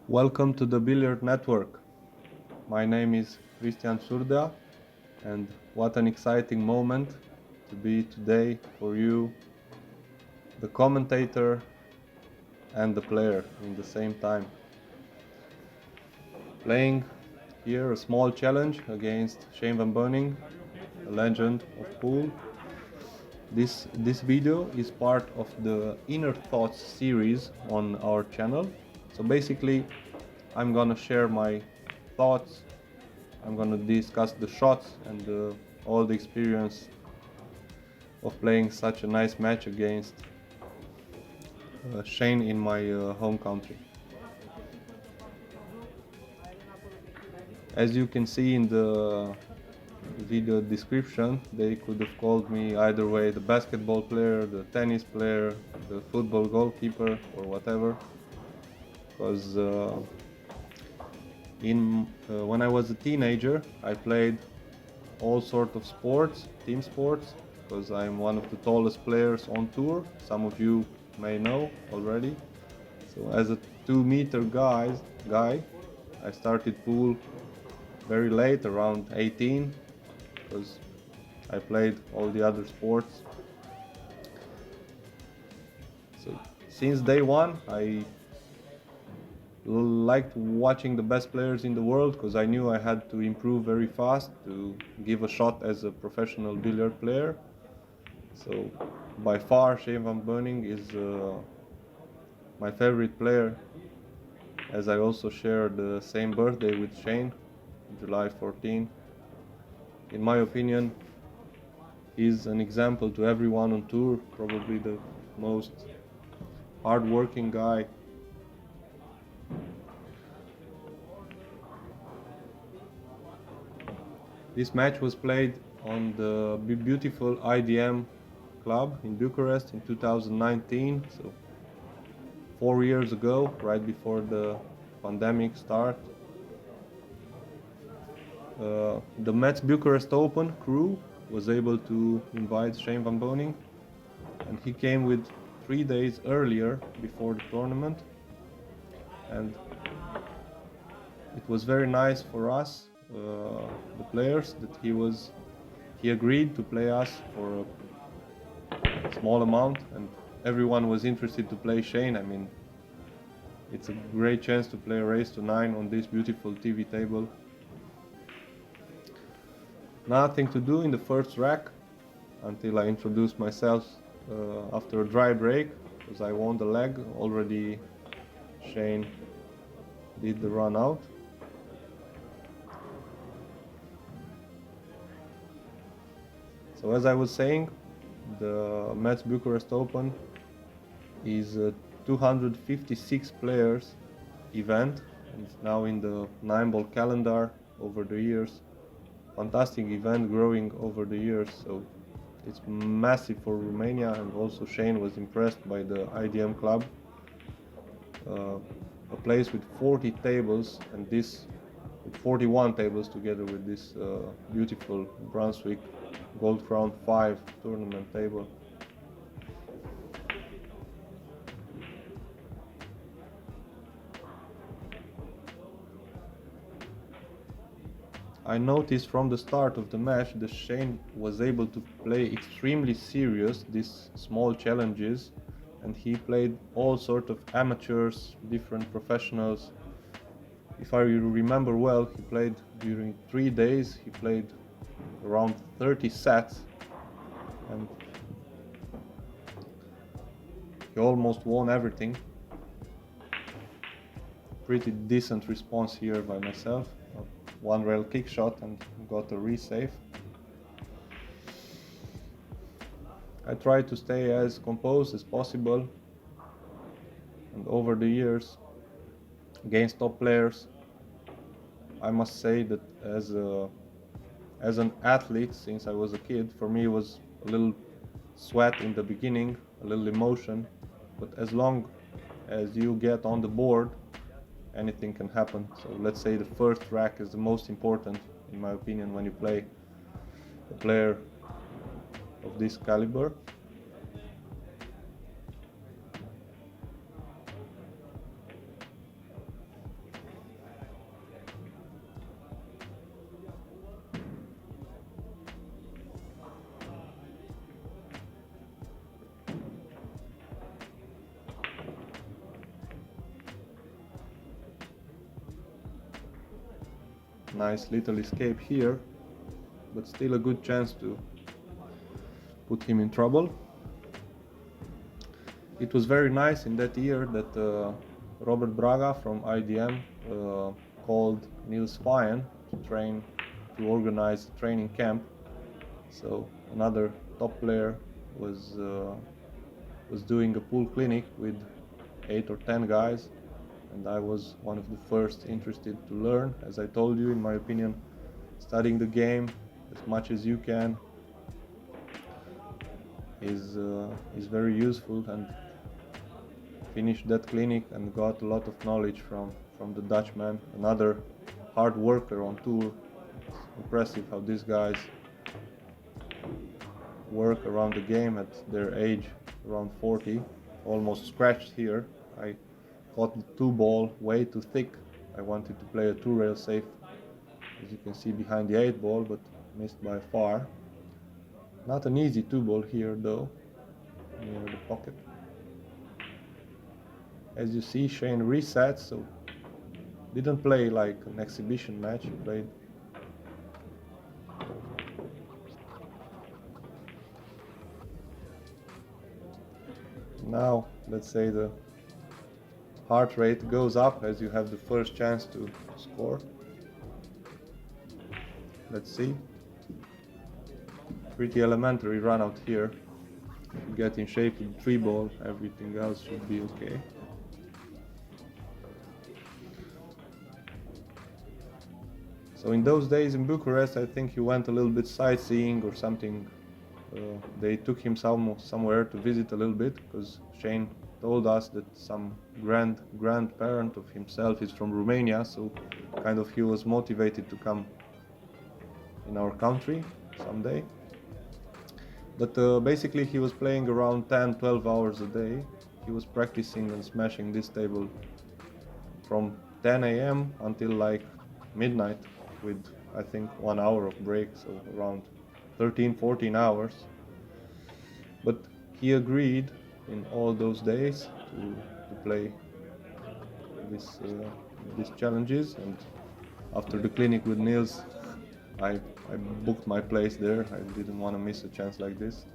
Welcome to the Billiard Network. My name is Cristian Surdea, and what an exciting moment to be today for you, the commentator and the player in the same time. Playing here a small challenge against Shane van Boening, a legend of pool. This video is part of the Inner Thoughts series on our channel. So basically, I'm gonna share my thoughts. I'm gonna discuss the shots and all the experience of playing such a nice match against Shane in my home country. As you can see in the video description, they could have called me either way: the basketball player, the tennis player, the football goalkeeper, or whatever. Because when I was a teenager, I played all sorts of sports, team sports, because I'm one of the tallest players on tour. Some of you may know already. So as a 2-meter guy, I started pool very late, around 18, because I played all the other sports. So since day one, I liked watching the best players in the world, because I knew I had to improve very fast to give a shot as a professional billiard player. So by far, Shane van Boening is my favorite player, as I also share the same birthday with Shane, July 14. In my opinion, he's an example to everyone on tour, probably the most hard-working guy. This match was played on the beautiful IDM club in Bucharest in 2019, so 4 years ago, right before the pandemic start. The Mets Bucharest Open crew was able to invite Shane van Boening, and he came with 3 days earlier before the tournament, and it was very nice for us, the players, that he agreed to play us for a small amount, and everyone was interested to play Shane. I mean, it's a great chance to play a race to 9 on this beautiful TV table. Nothing to do in the first rack until I introduced myself after a dry break, because I won the leg. Already Shane did the run out. So as I was saying, the Mets Bucharest Open is a 256 players event, and it's now in the 9-ball calendar over the years. Fantastic event, growing over the years, so it's massive for Romania, and also Shane was impressed by the IDM club, a place with 40 tables, and this with 41 tables together with this beautiful Brunswick Gold Crown 5 tournament table. I noticed from the start of the match that Shane was able to play extremely serious these small challenges, and he played all sorts of amateurs, different professionals. If I remember well, he played during 3 days, he played around 30 sets, and he almost won everything. Pretty decent response here by myself. One rail kick shot and got a resave. I tried to stay as composed as possible, and over the years against top players, I must say that as an athlete, since I was a kid, for me it was a little sweat in the beginning, a little emotion, but as long as you get on the board, anything can happen. So let's say the first rack is the most important, in my opinion, when you play a player of this caliber. Nice little escape here, but still a good chance to put him in trouble. It was very nice in that year that Robert Braga from IDM called Niels Fayen to organize a training camp. So another top player was doing a pool clinic with 8 or 10 guys, and I was one of the first interested to learn. As I told you, in my opinion, studying the game as much as you can is very useful, and finished that clinic and got a lot of knowledge from the Dutchman, another hard worker on tour. It's impressive how these guys work around the game at their age, around 40. Almost scratched here. I caught the 2-ball way too thick. I wanted to play a 2-rail safe, as you can see behind the 8-ball, but missed by far. Not an easy 2-ball here though, near the pocket. As you see, Shane resets, so didn't play like an exhibition match. He played now, let's say the heart rate goes up as you have the first chance to score. Let's see. Pretty elementary run out here. If you get in shape with the 3-ball, everything else should be okay. So in those days in Bucharest, I think he went a little bit sightseeing or something. They took him somewhere to visit a little bit, because Shane told us that some grandparent of himself is from Romania, so kind of he was motivated to come in our country someday. But basically he was playing around 10-12 hours a day. He was practicing and smashing this table from 10 a.m. until like midnight, with I think 1 hour of break, so around 13-14 hours. But he agreed in all those days to play these challenges, and after the clinic with Niels, I booked my place there. I didn't want to miss a chance like this.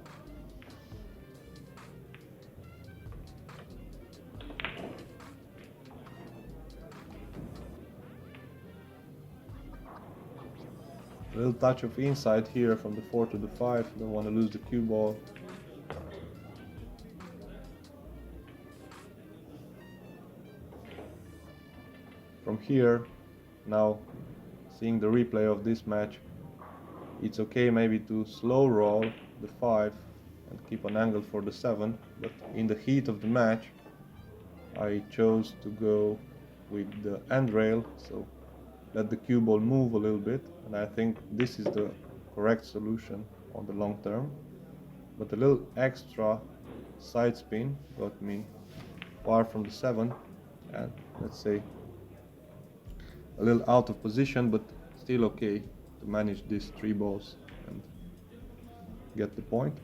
A little touch of inside here from the 4 to the 5. Don't want to lose the cue ball. From here, now seeing the replay of this match, it's okay maybe to slow roll the 5 and keep an angle for the 7, but in the heat of the match I chose to go with the end rail, so let the cue ball move a little bit, and I think this is the correct solution on the long term. But a little extra side spin got me far from the 7, and let's say a little out of position, but still okay to manage these 3 balls and get the point.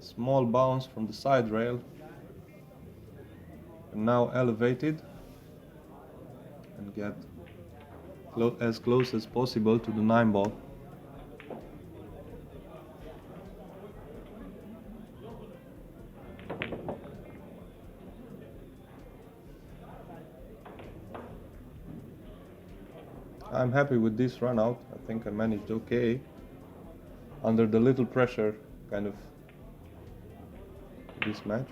Small bounce from the side rail, and now elevated, and get as close as possible to the 9-ball. I'm happy with this run out. I think I managed okay under the little pressure kind of this match.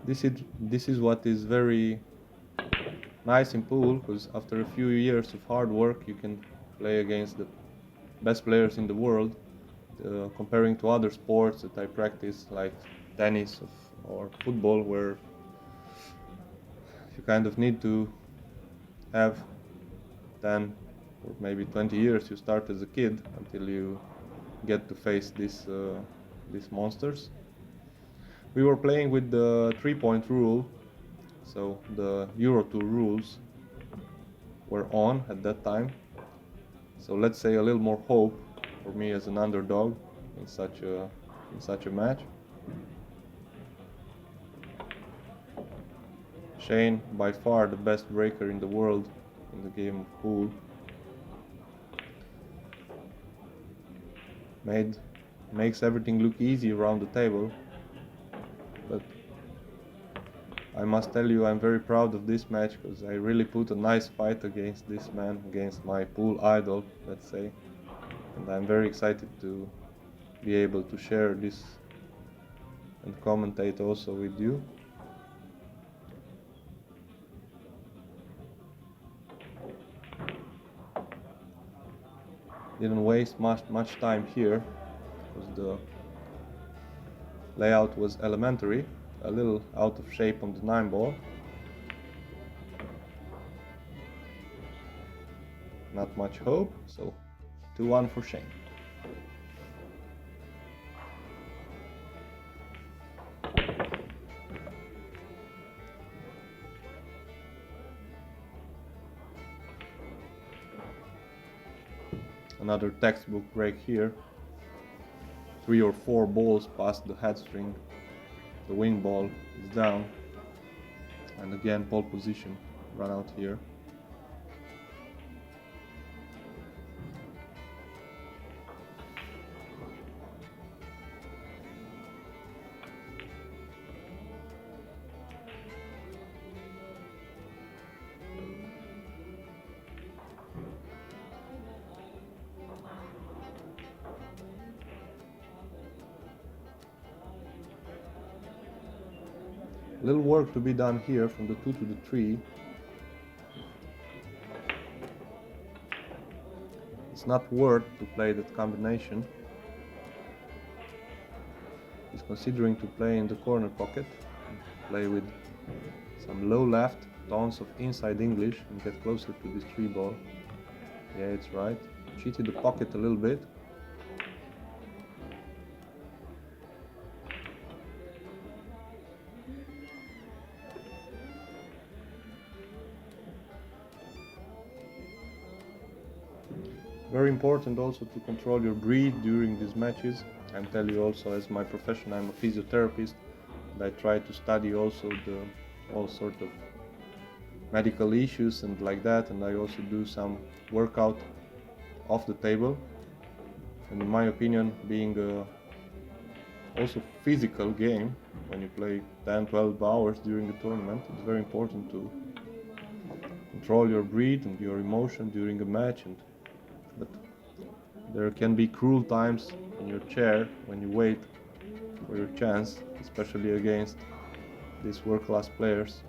This is what is very nice in pool, because after a few years of hard work you can play against the best players in the world, comparing to other sports that I practice like tennis or football, where you kind of need to have 10, for maybe 20 years. You start as a kid until you get to face these monsters. We were playing with the 3-point rule, so the Euro Tour rules were on at that time. So let's say a little more hope for me as an underdog in such a match. Shane, by far the best breaker in the world in the game of pool, makes everything look easy around the table, but I must tell you I'm very proud of this match because I really put a nice fight against this man, against my pool idol, let's say, and I'm very excited to be able to share this and commentate also with you. Didn't waste much time here because the layout was elementary, a little out of shape on the 9-ball. Not much hope, so 2-1 for Shane. Another textbook break here. 3 or 4 balls past the head string. The wing ball is down. And again, pole position run out here. Little work to be done here from the 2 to the 3. It's not worth to play that combination. He's considering to play in the corner pocket, play with some low left, tons of inside English and get closer to this 3 ball. Yeah, it's right. Cheated the pocket a little bit. Very important also to control your breath during these matches. I tell you also, as my profession, I'm a physiotherapist, and I try to study also all sort of medical issues and like that, and I also do some workout off the table. And in my opinion, being a also physical game, when you play 10-12 hours during the tournament, it's very important to control your breath and your emotion during a match. But there can be cruel times in your chair when you wait for your chance, especially against these world-class players.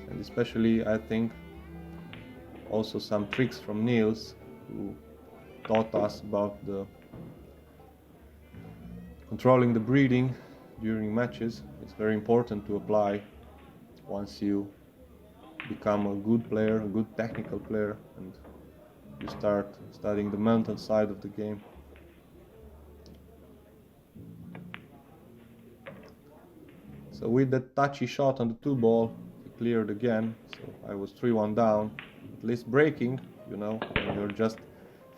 And especially, I think, also some tricks from Niels, who taught us about the controlling the breathing during matches. It's very important to apply once you become a good player, a good technical player, and you start studying the mental side of the game. So with that touchy shot on the 2 ball, he cleared again, so I was 3-1 down, at least breaking, you know, when you're just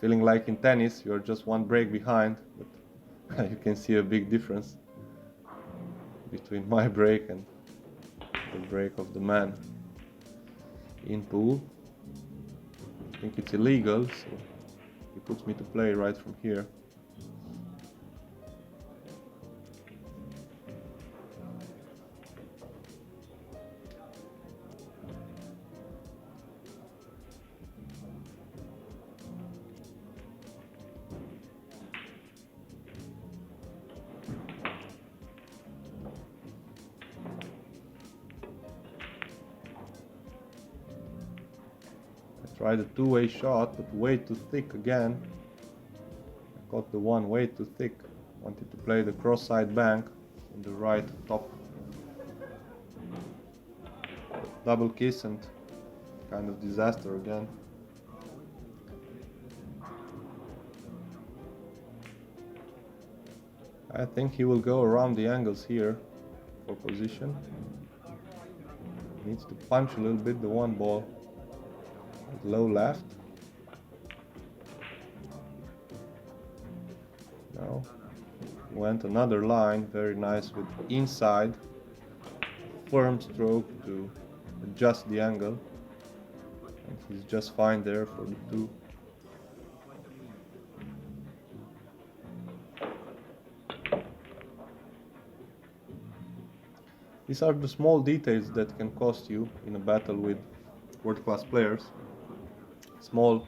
feeling like in tennis, you're just 1 break behind, but you can see a big difference between my break and the break of the man in pool. I think it's illegal, so he puts me to play right from here. Tried a 2-way shot, but way too thick again. I caught the one way too thick. Wanted to play the cross-side bank on the right top. Double kiss and kind of disaster again. I think he will go around the angles here for position. Needs to punch a little bit the one ball at low left. Now went another line, very nice with inside, firm stroke to adjust the angle, and he's just fine there for the two. These are the small details that can cost you in a battle with world-class players. Small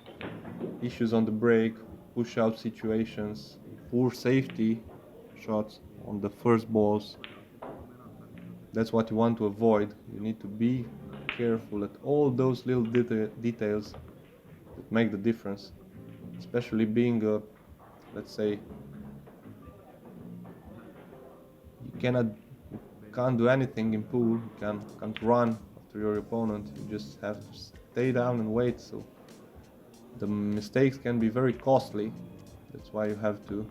issues on the break, push-out situations, poor safety shots on the first balls. That's what you want to avoid. You need to be careful at all those little details that make the difference. Especially being a, let's say, you can't do anything in pool. You can't run after your opponent. You just have to stay down and wait. So the mistakes can be very costly. That's why you have to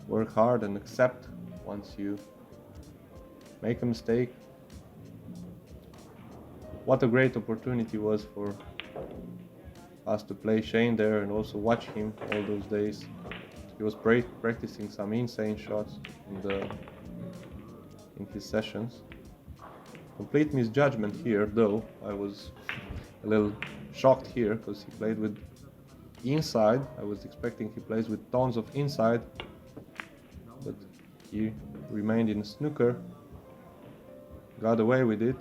work hard and accept once you make a mistake. What a great opportunity was for us to play Shane there and also watch him all those days. He was practicing some insane shots in his sessions. Complete misjudgment here, though. I was a little shocked here because he played with inside. I was expecting he plays with tons of inside, but he remained in snooker, got away with it.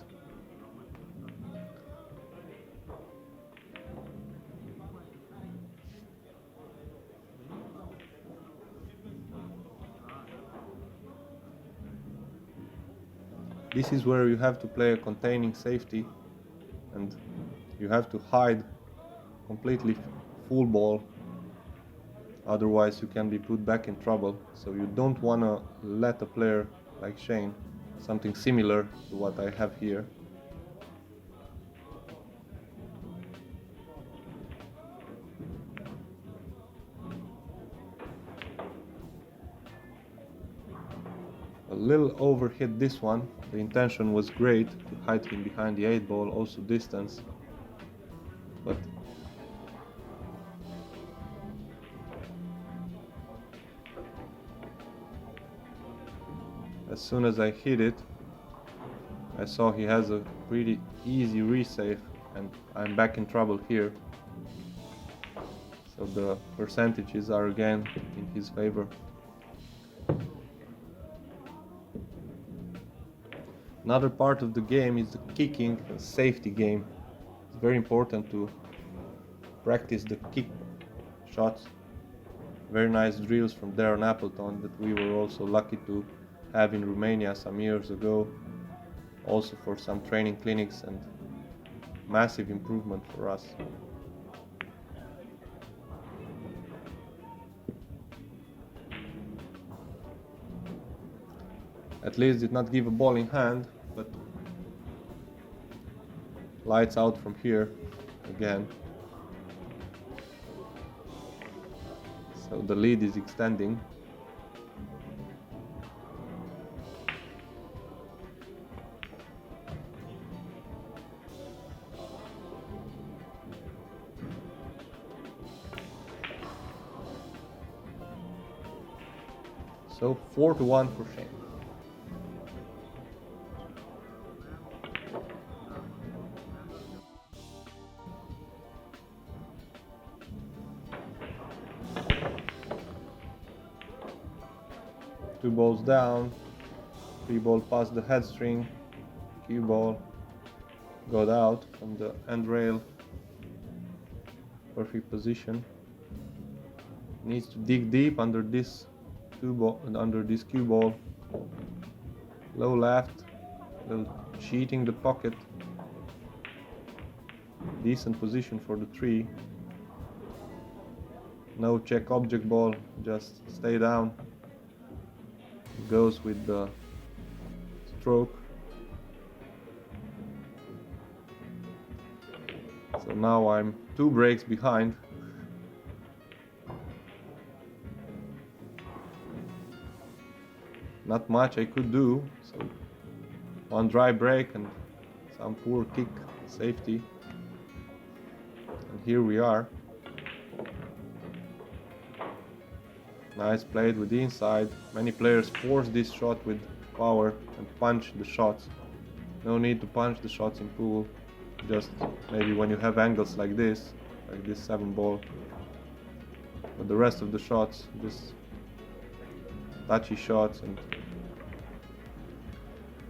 This is where you have to play a containing safety, and you have to hide completely full ball, otherwise you can be put back in trouble. So you don't want to let a player like Shane, something similar to what I have here. A little overhit this one. The intention was great to hide him behind the 8 ball, also distance, but as soon as I hit it, I saw he has a pretty easy resave and I'm back in trouble here. So the percentages are again in his favor. Another part of the game is the kicking and safety game. It's very important to practice the kick shots. Very nice drills from Darren Appleton that we were also lucky to have in Romania some years ago. Also for some training clinics, and massive improvement for us. At least did not give a ball in hand, but lights out from here again. So the lead is extending. So 4-1 for Shane. Two balls down, 3 ball past the head string, cue ball got out from the end rail, perfect position. Needs to dig deep under this cue ball, low left, little cheating the pocket, decent position for the 3. No check object ball, just stay down. Goes with the stroke. So now I'm 2 breaks behind. not much I could do. So one dry break and some poor kick safety. And here we are. Nice played with the inside. Many players force this shot with power and punch the shots. No need to punch the shots in pool. Just maybe when you have angles like this 7-ball. But the rest of the shots, just touchy shots and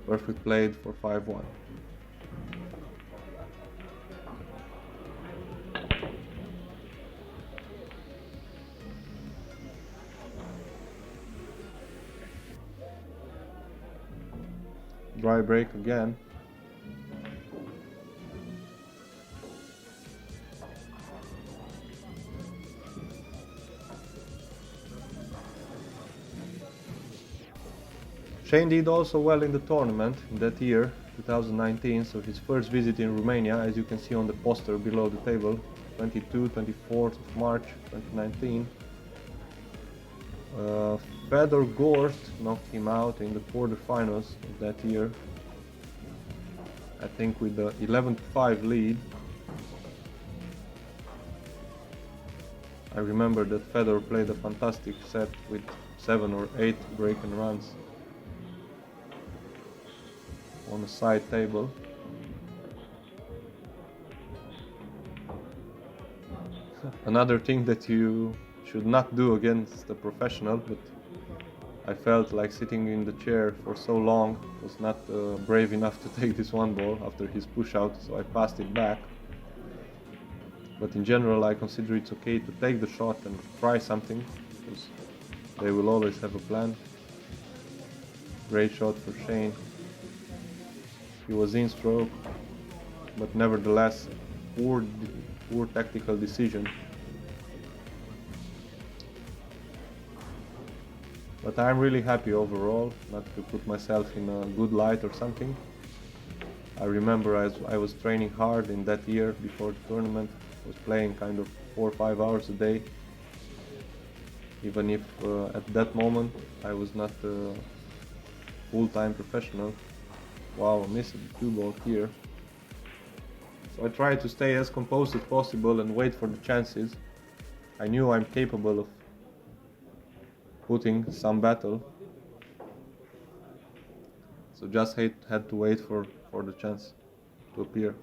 perfect played for 5-1. Dry break again. Shane did also well in the tournament in that year, 2019, so his first visit in Romania, as you can see on the poster below the table, 24th of March 2019. Fedor Gorst knocked him out in the quarterfinals of that year, I think with the 11-5 lead. I remember that Fedor played a fantastic set with 7 or 8 break-and runs on the side table. Another thing that you should not do against a professional, but I felt like sitting in the chair for so long, was not brave enough to take this one ball after his push out, so I passed it back. But in general I consider it's okay to take the shot and try something, because they will always have a plan. Great shot for Shane. He was in stroke, but nevertheless poor tactical decision. But I'm really happy overall, not to put myself in a good light or something. I remember I was training hard in that year before the tournament. I was playing kind of 4 or 5 hours a day. Even if at that moment I was not a full-time professional. Wow, I missed the 2-ball here. So I tried to stay as composed as possible and wait for the chances. I knew I'm capable of putting some battle. So just had to wait for the chance to appear.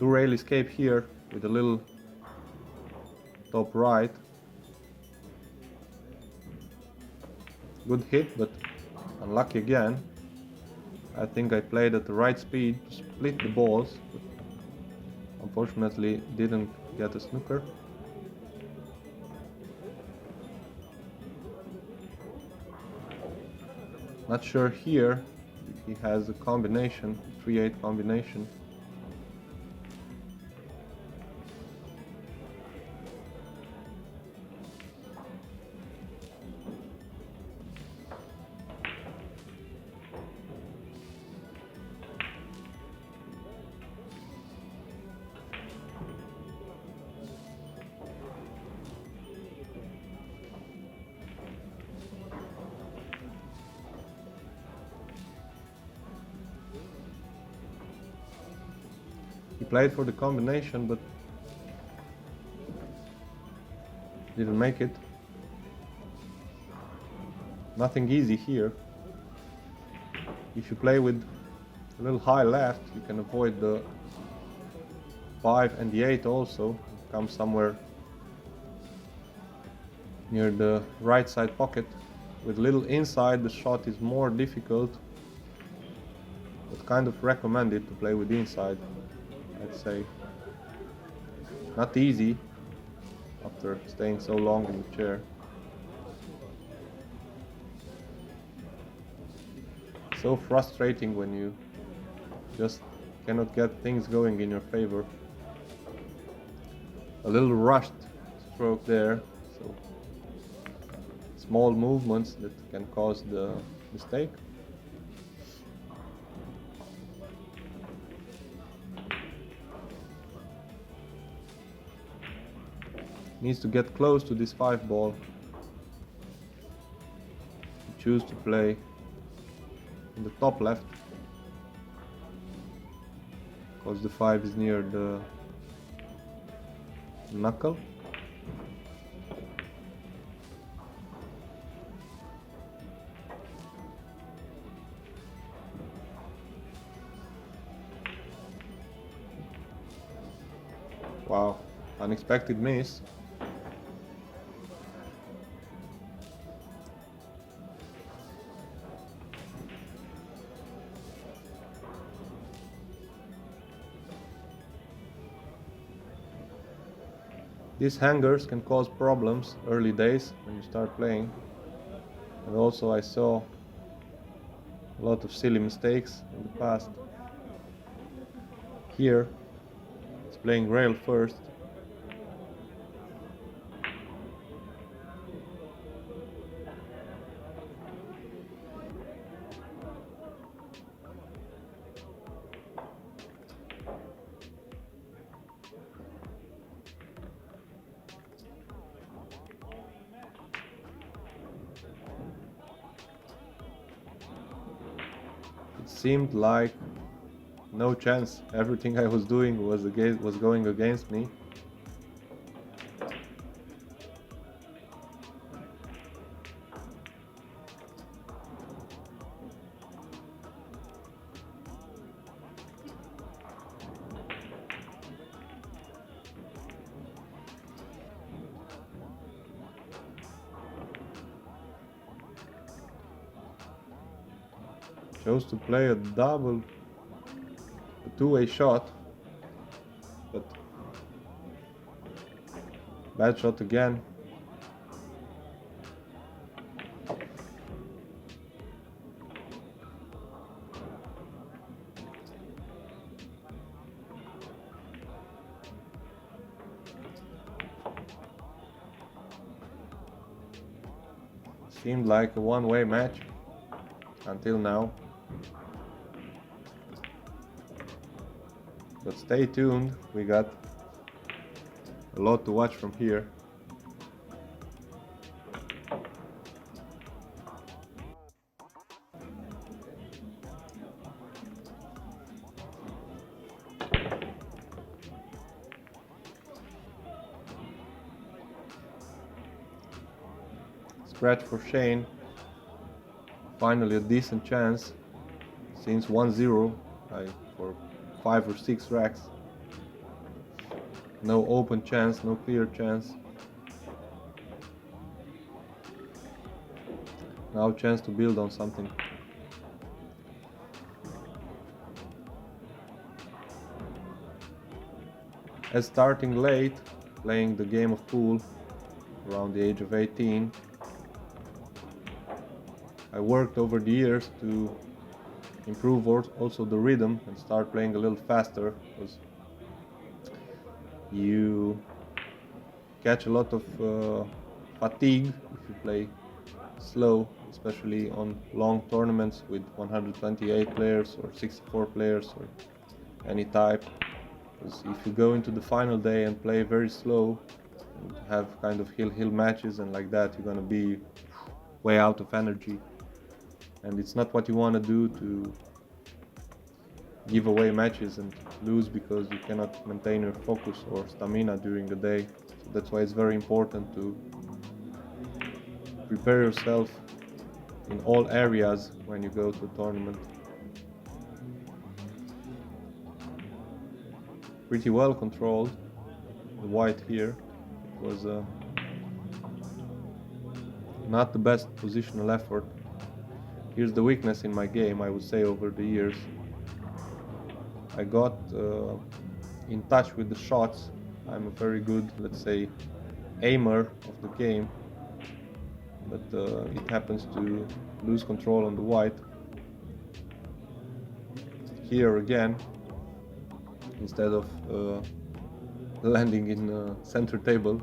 Two-rail escape here with a little top right. Good hit, but unlucky again. I think I played at the right speed to split the balls, but unfortunately didn't get a snooker. Not sure here if he has a combination, 3-8 combination. He played for the combination, but didn't make it. Nothing easy here. If you play with a little high left, you can avoid the 5 and the 8 also. Come somewhere near the right side pocket. With little inside, the shot is more difficult, but kind of recommended to play with inside, I'd say. Not easy after staying so long in the chair. So frustrating when you just cannot get things going in your favor. A little rushed stroke there, so small movements that can cause the mistake. needs to get close to this 5 ball. Choose to play in the top left because the 5 is near the knuckle. Wow, unexpected miss. These hangers can cause problems early days when you start playing. And also I saw a lot of silly mistakes in the past. Here, it's playing rail first. It seemed like no chance. Everything I was doing was going against me. Chose to play a two-way shot, but bad shot again. Seemed like a one-way match until now. But stay tuned, we got a lot to watch from here. Scratch for Shane. Finally a decent chance since 1-0 for 5 or 6 racks. No open chance, no clear chance. Now chance to build on something. As starting late, playing the game of pool around the age of 18, I worked over the years to improve also the rhythm and start playing a little faster, because you catch a lot of fatigue if you play slow, especially on long tournaments with 128 players or 64 players or any type. Because if you go into the final day and play very slow and have kind of hill matches and like that, you're gonna be way out of energy. And it's not what you want to do, to give away matches and lose because you cannot maintain your focus or stamina during the day. So that's why it's very important to prepare yourself in all areas when you go to a tournament. Pretty well controlled, the white here. It was not the best positional effort. Here's the weakness in my game, I would say, over the years. I got in touch with the shots. I'm a very good, let's say, aimer of the game, but it happens to lose control on the white. Here again, instead of landing in center table,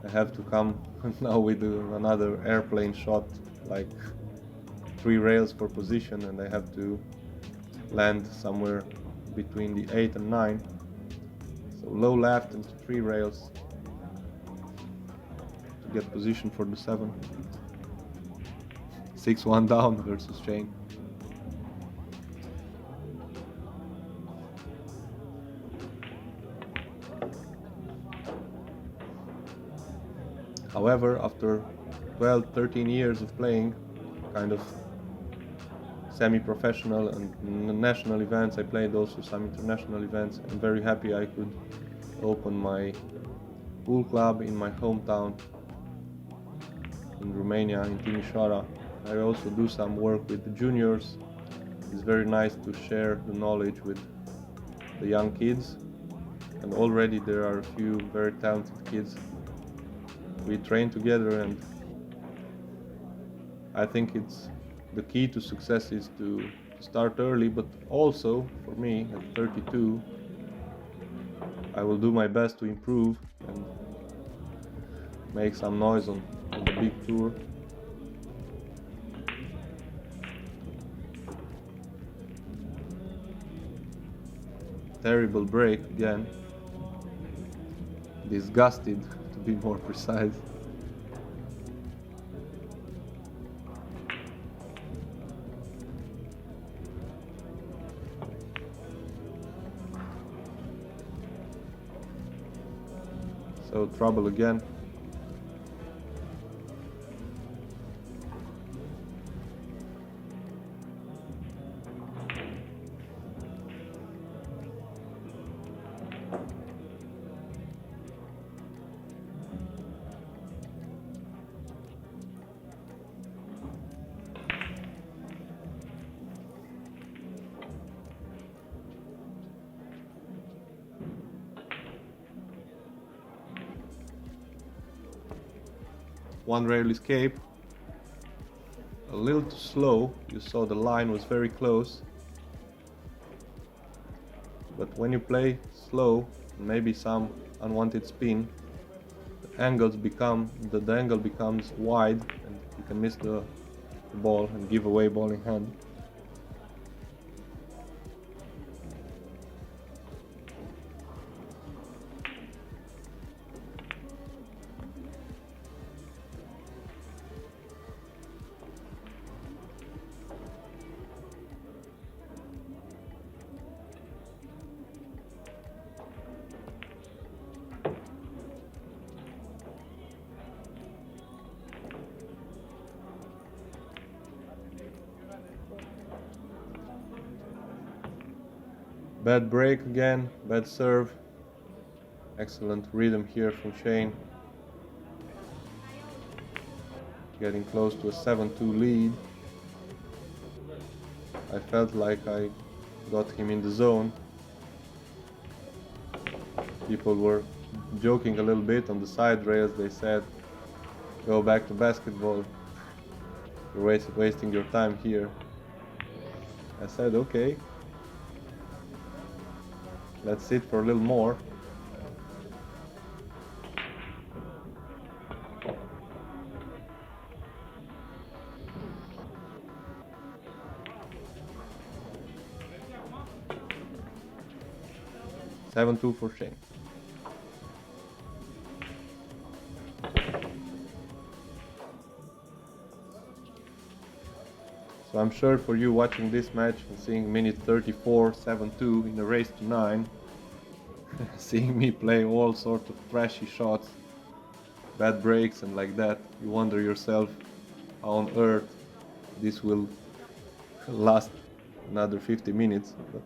I have to come now with another airplane shot, like 3 rails for position, and I have to land somewhere between the 8 and 9. So low left and 3 rails. get position for the 7. 6-1 down versus Shane. However, after 12-13 years of playing kind of semi-professional and national events, I played also some international events. I'm very happy I could open my pool club in my hometown in Romania, in Timișoara. I also do some work with the juniors. It's very nice to share the knowledge with the young kids, and already there are a few very talented kids. We train together, and I think it's the key to success is to start early, but also for me at 32 I will do my best to improve and make some noise on the big tour. Terrible break again. Disgusted, to be more precise. So trouble again. One rail escape, a little too slow. You saw the line was very close, but when you play slow, maybe some unwanted spin, the angle becomes wide and you can miss the ball and give away ball in hand. Bad break again, bad serve. Excellent rhythm here from Shane. Getting close to a 7-2 lead. I felt like I got him in the zone. People were joking a little bit on the side rails. They said, go back to basketball. You're wasting your time here. I said, okay. Let's sit for a little more. Seven-two for Shane. So I'm sure for you watching this match and seeing minute 34, 7-2 in a race to 9, seeing me play all sorts of trashy shots, bad breaks and like that, you wonder yourself how on earth this will last another 50 minutes. But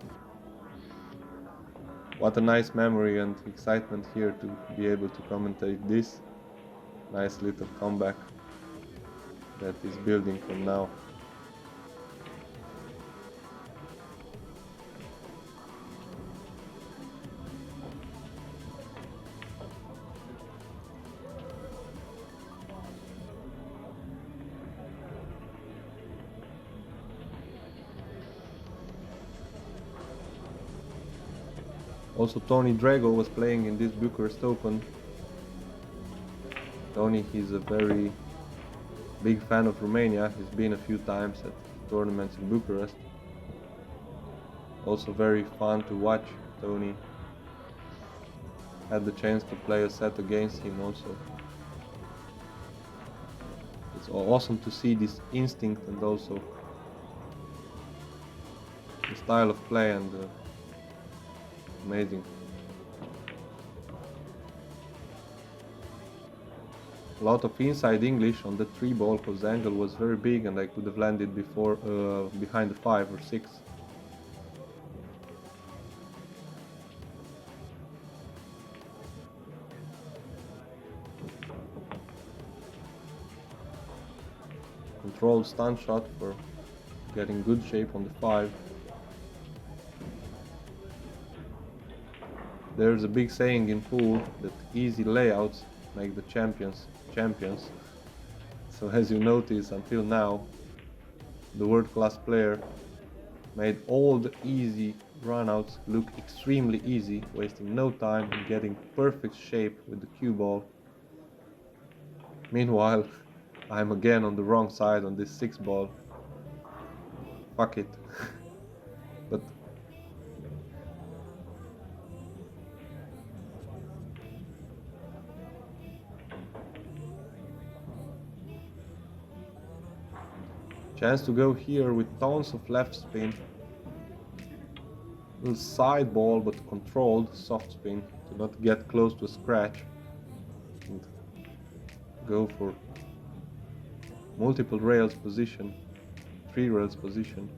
what a nice memory and excitement here to be able to commentate this nice little comeback that is building from now. Also, Tony Drago was playing in this Bucharest Open. Tony, he's a very big fan of Romania. He's been a few times at tournaments in Bucharest. Also very fun to watch. Tony had the chance to play a set against him also. It's awesome to see this instinct and also the style of play, and amazing. A lot of inside English on the 3 ball because the angle was very big and I could have landed before behind the 5 or 6. Controlled stun shot for getting good shape on the 5. There's a big saying in pool that easy layouts make the champions. So as you notice, until now, the world-class player made all the easy runouts look extremely easy, wasting no time and getting perfect shape with the cue ball. Meanwhile, I'm again on the wrong side on this 6 ball. Fuck it. But chance to go here with tons of left spin. Little side ball, but controlled soft spin to not get close to a scratch. And go for multiple rails position, 3 rails position.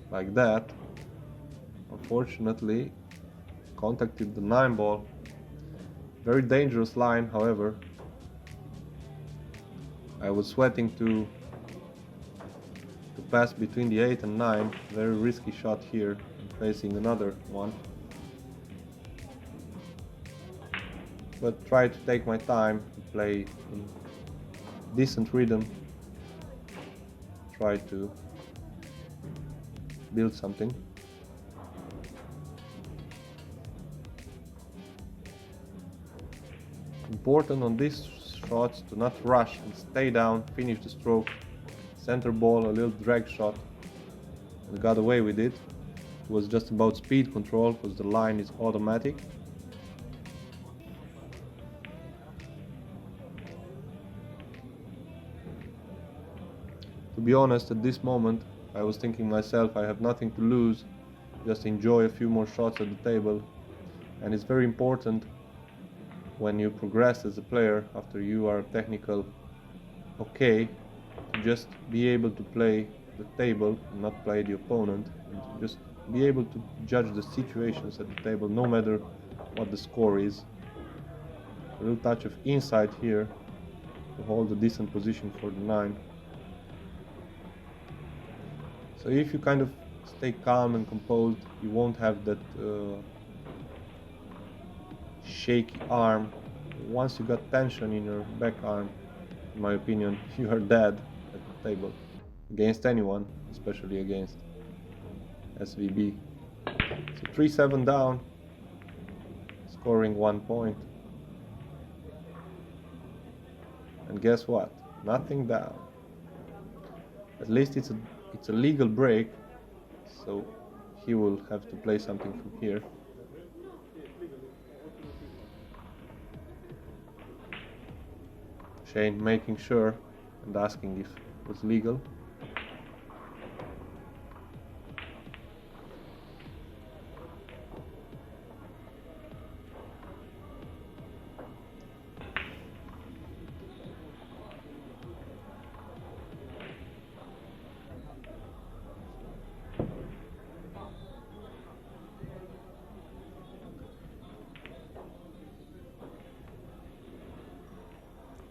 Like that. Unfortunately, contacted the 9 ball. Very dangerous line, however. I was sweating to pass between the 8 and 9. Very risky shot here, facing another one. But try to take my time to play in decent rhythm. Try to build something. Important on these shots to not rush and stay down, finish the stroke. Center ball, a little drag shot, and got away with it. It was just about speed control because the line is automatic. To be honest, at this moment I was thinking myself, I have nothing to lose, just enjoy a few more shots at the table. And it's very important when you progress as a player after you are technical okay, to just be able to play the table and not play the opponent, and to just be able to judge the situations at the table no matter what the score is. A little touch of inside here to hold a decent position for the 9. So if you kind of stay calm and composed, you won't have that shaky arm. Once you got tension in your back arm, in my opinion, you are dead at the table. Against anyone, especially against SVB. So 3-7 down, scoring 1 point. And guess what? Nothing down. At least it's a legal break, so he will have to play something from here. Shane making sure and asking if it was legal.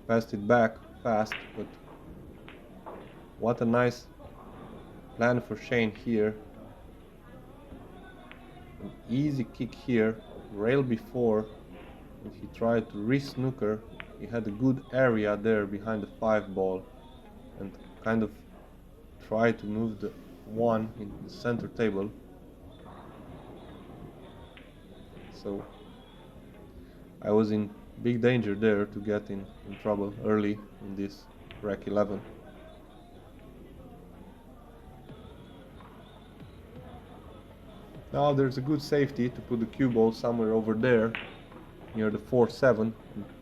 Passed it back fast, but what a nice plan for Shane here. An easy kick here, rail before, and he tried to re-snooker. He had a good area there behind the 5 ball and kind of tried to move the 1 in the center table. So I was in big danger there to get in trouble early in this rack 11. Now there's a good safety to put the cue ball somewhere over there near the 4-7 and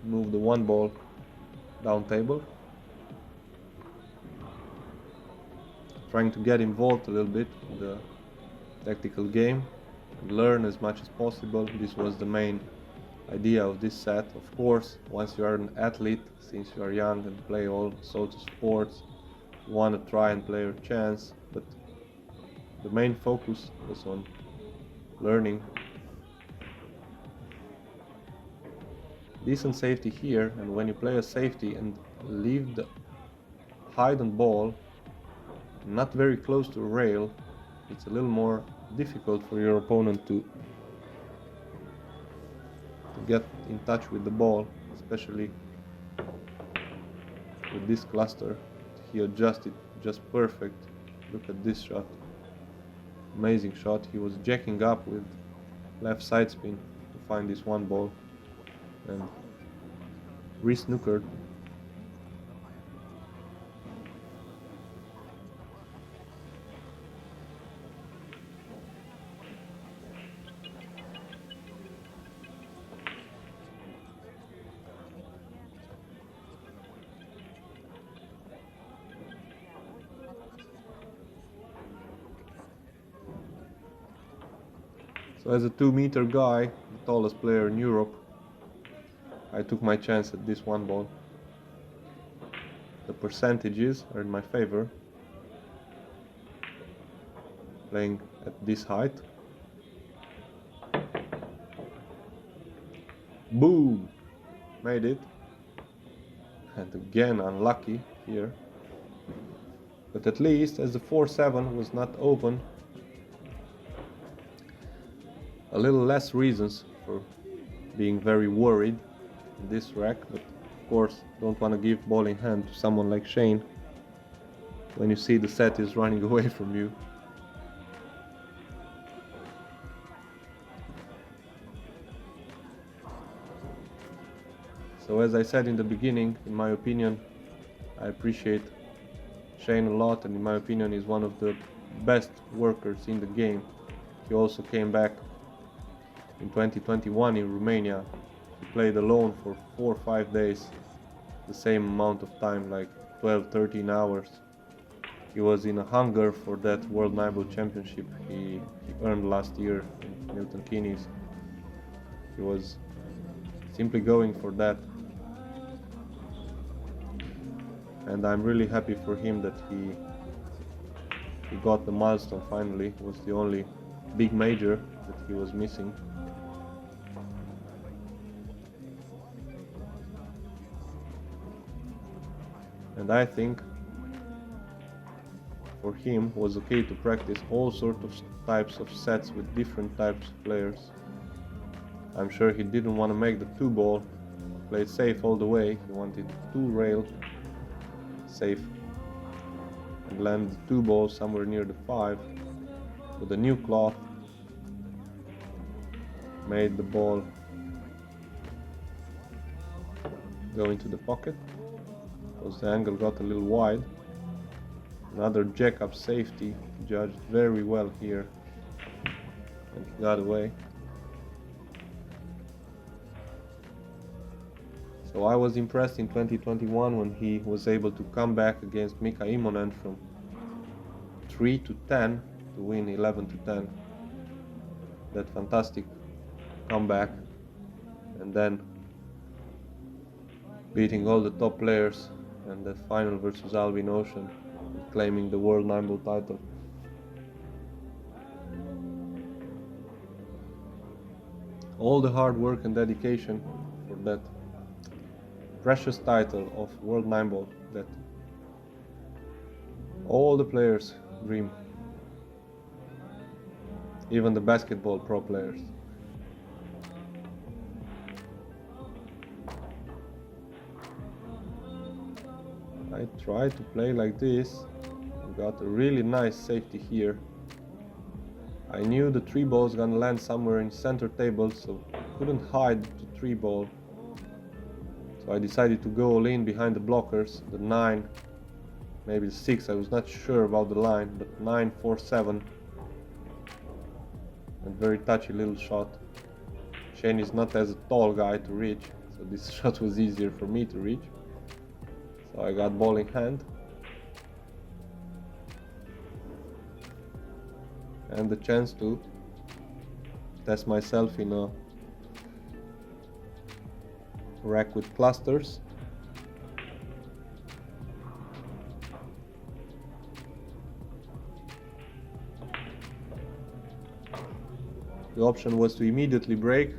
move the 1 ball down table. Trying to get involved a little bit in the tactical game and learn as much as possible. This was the main idea of this set. Of course, once you are an athlete, since you are young and play all sorts of sports, you want to try and play your chance, but the main focus was on learning. Decent safety here, and when you play a safety and leave the hidden ball not very close to a rail, it's a little more difficult for your opponent to get in touch with the ball, especially with this cluster. He adjusted just perfect. Look at this shot. Amazing shot. He was jacking up with left side spin to find this one ball and re-snookered. So as a 2-meter guy, the tallest player in Europe, I took my chance at this one ball. The percentages are in my favor, playing at this height. Boom! Made it. And again unlucky here. But at least as the 4-7 was not open, a little less reasons for being very worried in this rack, but of course don't want to give ball in hand to someone like Shane when you see the set is running away from you. So as I said in the beginning, in my opinion, I appreciate Shane a lot, and in my opinion is one of the best workers in the game. He also came back in 2021 in Romania. He played alone for 4 or 5 days, the same amount of time, like 12-13 hours. He was in a hunger for that World 9-ball Championship he earned last year in Milton Keynes. He was simply going for that. And I'm really happy for him that he got the milestone finally. It was the only big major that he was missing. And I think for him was okay to practice all sorts of types of sets with different types of players. I'm sure he didn't want to make the 2-ball, play it safe all the way. He wanted 2-rail safe and land the 2-ball somewhere near the 5 with a new cloth. Made the ball go into the pocket because the angle got a little wide. Another jack up safety, judged very well here, and he got away. So I was impressed in 2021 when he was able to come back against Mika Immonen from 3-10 to win 11-10. That fantastic comeback, and then beating all the top players, and that final versus Alvin Ocean, claiming the World 9-ball title. All the hard work and dedication for that precious title of World 9-ball that all the players dream, even the basketball pro players. I tried to play like this, got a really nice safety here. I knew the 3-ball was gonna land somewhere in center table, so couldn't hide the 3-ball. So I decided to go all in behind the blockers, the 9, maybe the 6, I was not sure about the line, but 9, 4, 7. And very touchy little shot. Shane is not as a tall guy to reach, so this shot was easier for me to reach. So I got ball in hand. And the chance to test myself in a rack with clusters. The option was to immediately break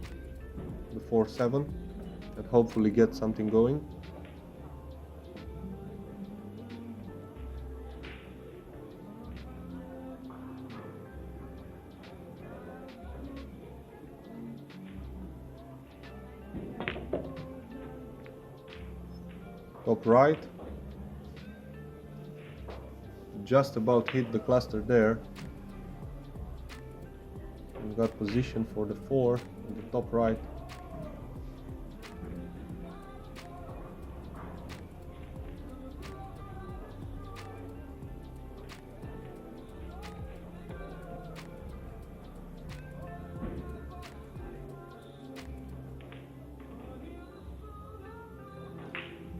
the 4-7 and hopefully get something going. Top right, just about hit the cluster there, and got position for the 4 in the top right.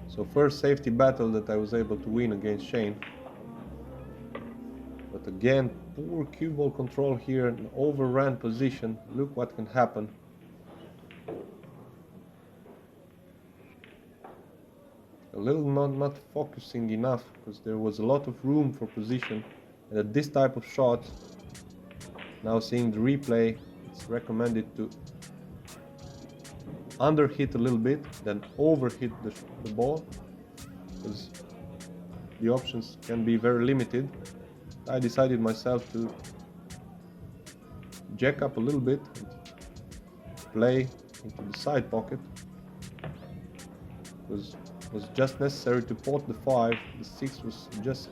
So first safety battle that I was able to win against Shane. But again, poor cue ball control here, an overran position. Look what can happen. A little not focusing enough, because there was a lot of room for position. And at this type of shot, now seeing the replay, it's recommended to underhit a little bit, then overhit the ball, because the options can be very limited. I decided myself to jack up a little bit and play into the side pocket, because it was just necessary to pot the 5. The 6 was just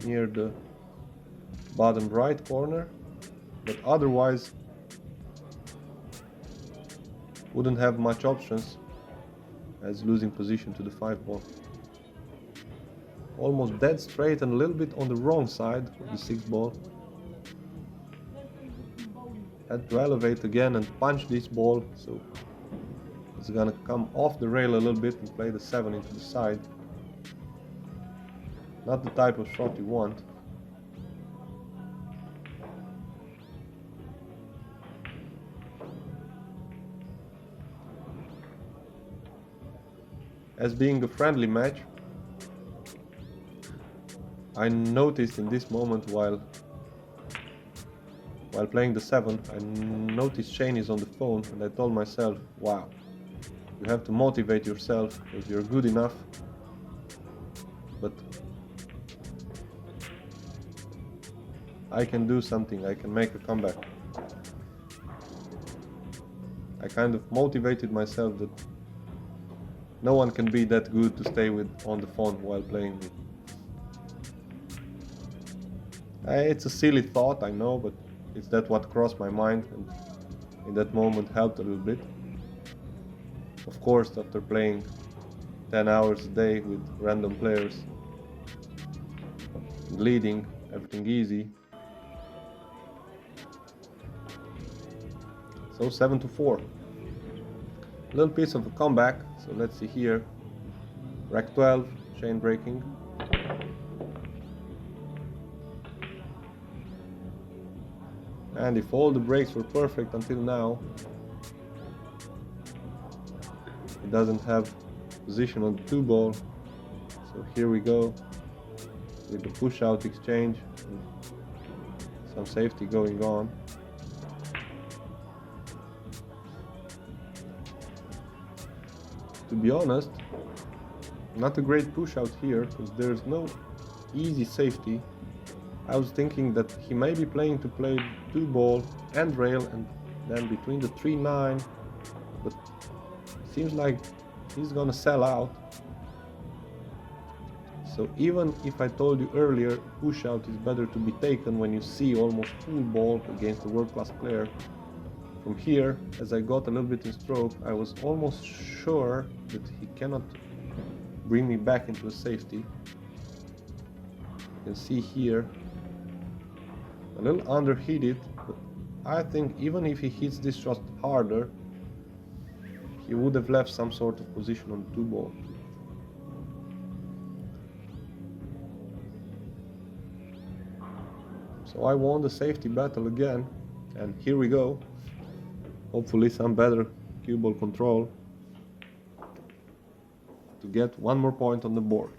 near the bottom right corner, but otherwise wouldn't have much options as losing position to the 5 ball. Almost dead straight and a little bit on the wrong side of the 6 ball. Had to elevate again and punch this ball, so it's gonna come off the rail a little bit and play the 7 into the side. Not the type of shot you want. As being a friendly match, I noticed in this moment while playing the 7, I noticed Shane is on the phone, and I told myself, wow, you have to motivate yourself because you're good enough, but I can do something, I can make a comeback. I kind of motivated myself that no one can be that good to stay with on the phone while playing. It's a silly thought, I know, but it's that what crossed my mind, and in that moment helped a little bit. Of course, after playing 10 hours a day with random players, leading, everything easy. So 7-4. A little piece of a comeback. So let's see here. Rack 12, Shane breaking. And if all the breaks were perfect until now, he doesn't have position on the 2 ball. So here we go with the push out exchange and some safety going on. To be honest, not a great push out here, because there's no easy safety. I was thinking that he may be playing to play 2 ball and rail and then between the 3-9, but seems like he's gonna sell out. So even if I told you earlier push out is better to be taken when you see almost full ball against a world-class player, from here, as I got a little bit in stroke, I was almost sure that he cannot bring me back into a safety. You can see here a little underheated, but I think even if he hits this shot harder, he would have left some sort of position on the 2 ball. So I won the safety battle again, and here we go. Hopefully some better cue ball control to get one more point on the board.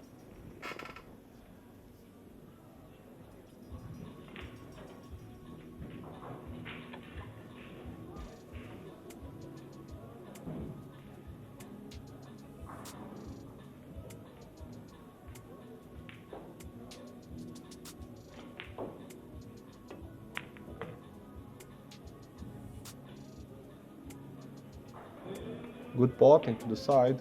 Good pot into the side.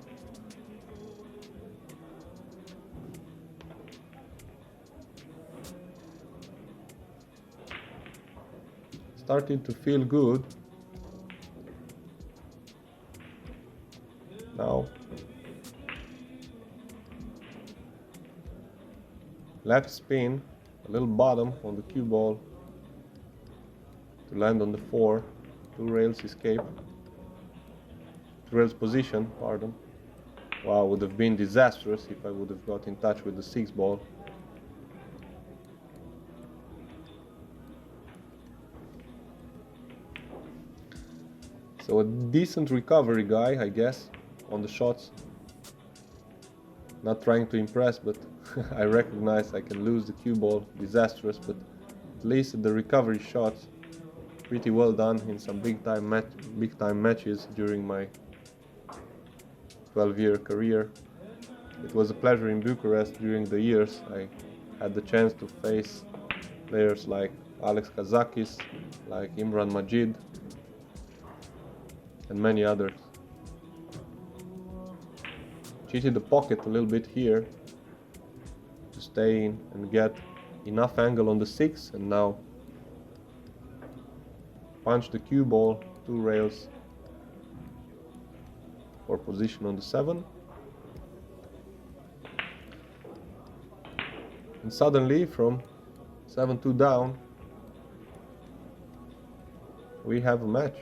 Starting to feel good. Now left spin, a little bottom on the cue ball to land on the 4, 2 rails escape. 2 rails position, pardon. Wow, would have been disastrous if I would have got in touch with the 6 ball. So a decent recovery guy, I guess, on the shots. Not trying to impress, but I recognize I can lose the cue ball, disastrous, but at least the recovery shots, pretty well done in some big time matches during my 12-year career. It was a pleasure in Bucharest during the years. I had the chance to face players like Alex Kazakis, like Imran Majid, and many others. Cheated the pocket a little bit here to stay in and get enough angle on the 6, and now punch the cue ball 2 rails for position on the 7. And suddenly from 7-2 down we have a match.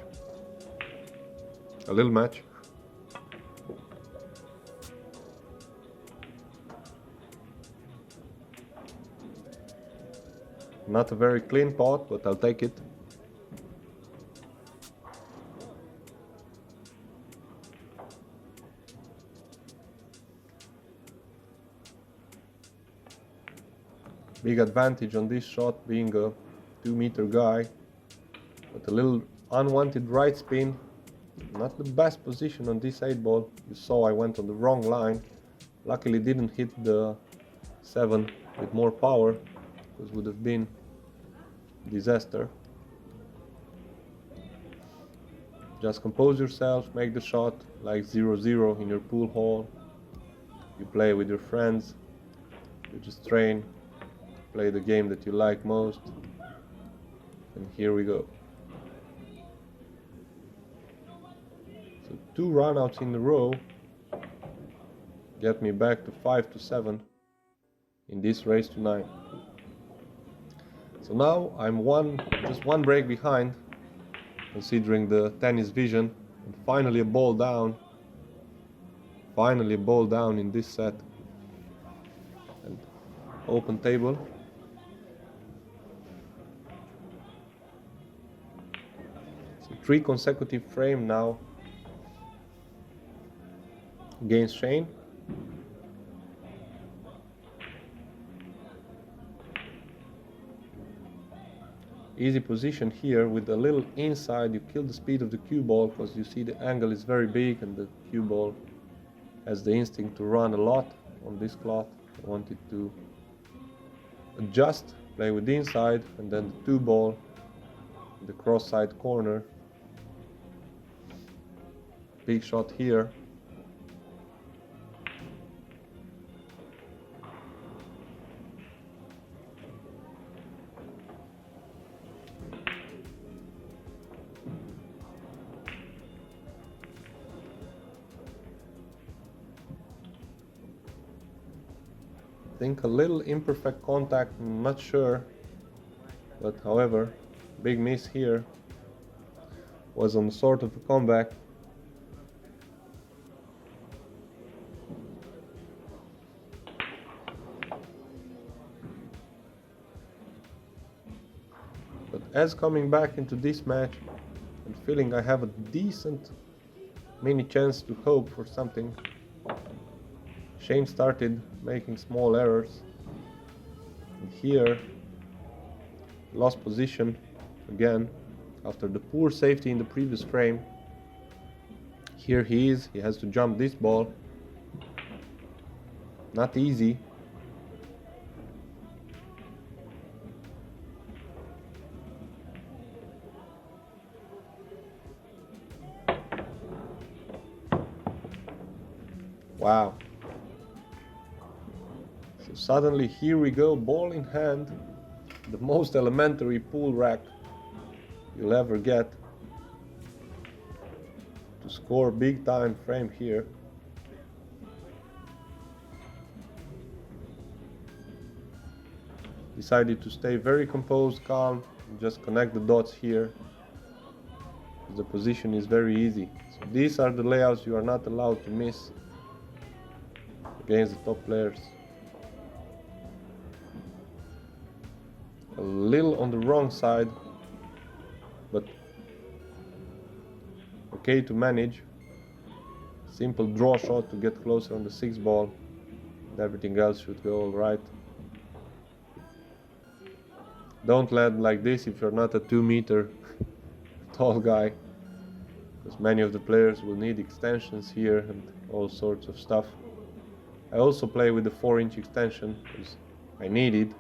A little match. Not a very clean pot, but I'll take it. Big advantage on this shot being a 2-meter guy, but a little unwanted right spin. Not the best position on this 8 ball. You saw I went on the wrong line. Luckily didn't hit the 7 with more power, because would have been a disaster. Just compose yourself, make the shot like 0-0 in your pool hall. You play with your friends, you just train, play the game that you like most, and here we go. So 2 runouts in a row get me back to 5-7 in this race to 9. So now I'm just one break behind, considering the tennis vision, and finally a ball down. Finally a ball down in this set. And open table. So 3 consecutive frame now against Shane. Easy position here with a little inside. You kill the speed of the cue ball because you see the angle is very big and the cue ball has the instinct to run a lot on this cloth. I wanted to adjust, play with the inside, and then the 2 ball, the cross side corner. Big shot here. I think a little imperfect contact, I'm not sure, but however, big miss here. Was on sort of a comeback. as coming back into this match and feeling I have a decent mini chance to hope for something, Shane started making small errors, and here lost position again after the poor safety in the previous frame. Here he has to jump this ball. Not easy. Wow. So suddenly here we go, ball in hand, the most elementary pool rack you'll ever get to score big time frame here. Decided to stay very composed, calm, and just connect the dots here. The position is very easy. So these are the layouts you are not allowed to miss against the top players. A little on the wrong side, but okay to manage. Simple draw shot to get closer on the 6 ball, and everything else should go all right. Don't land like this if you're not a 2-meter tall guy, because many of the players will need extensions here and all sorts of stuff. I also play with the 4-inch extension because I need it,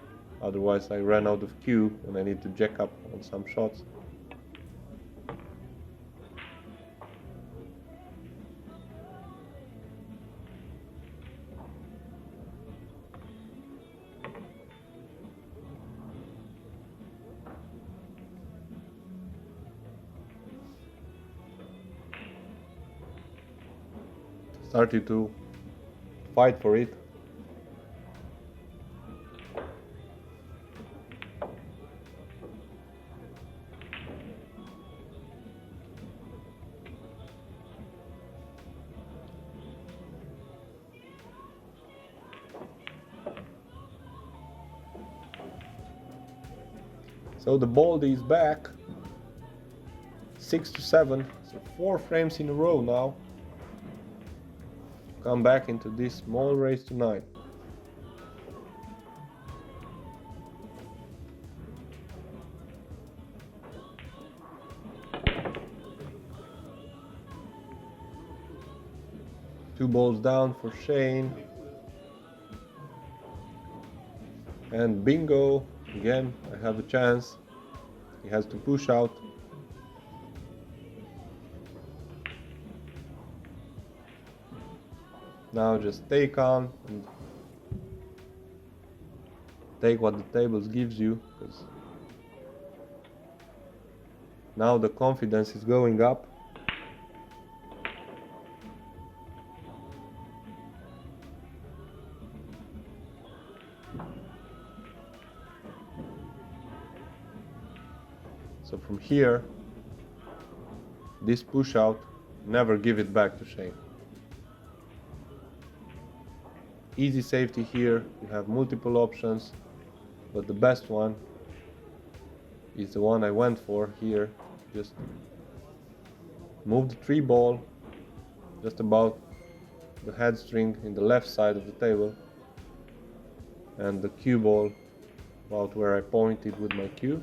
otherwise I ran out of cue and I need to jack up on some shots. Started to fight for it. So the ball is back, 6-7, so 4 frames in a row now. Come back into this small race to 9. Two balls down for Shane. And bingo, again I have a chance. He has to push out. Now just stay calm and take what the tables gives you, because now the confidence is going up. So from here, this push out, never give it back to Shane. Easy safety here, you have multiple options, but the best one is the one I went for here. Just move the 3 ball just about the head string in the left side of the table, and the cue ball about where I pointed with my cue.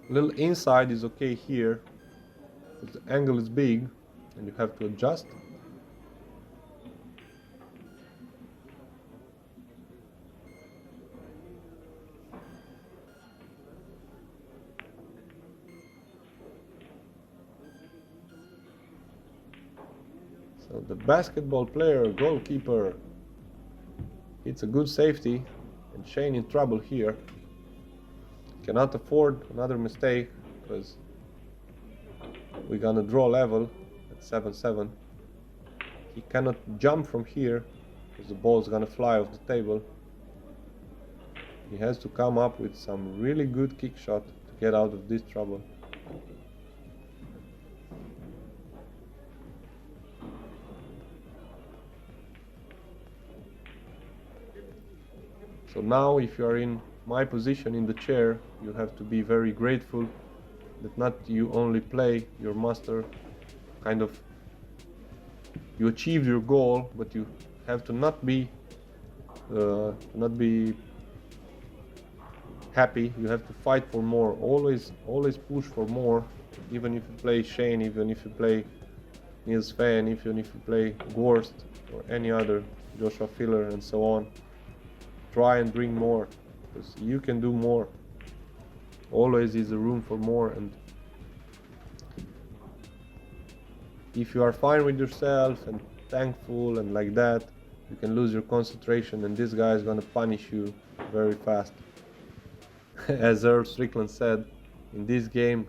A little inside is okay here, but the angle is big and you have to adjust. So the basketball player, goalkeeper, it's a good safety, and Shane in trouble here. Cannot afford another mistake because we're gonna draw level at 7-7. He cannot jump from here because the ball is gonna fly off the table. He has to come up with some really good kick shot to get out of this trouble. So now if you are in my position in the chair, you have to be very grateful that not you only play your master, kind of you achieve your goal, but you have to not be happy. You have to fight for more. Always push for more. Even if you play Shane, even if you play Niels Fan, even if you play Gorst or any other, Joshua Filler and so on, try and bring more, because you can do more. Always is a room for more, and if you are fine with yourself and thankful and like that, you can lose your concentration, and this guy is gonna punish you very fast. As Earl Strickland said, in this game,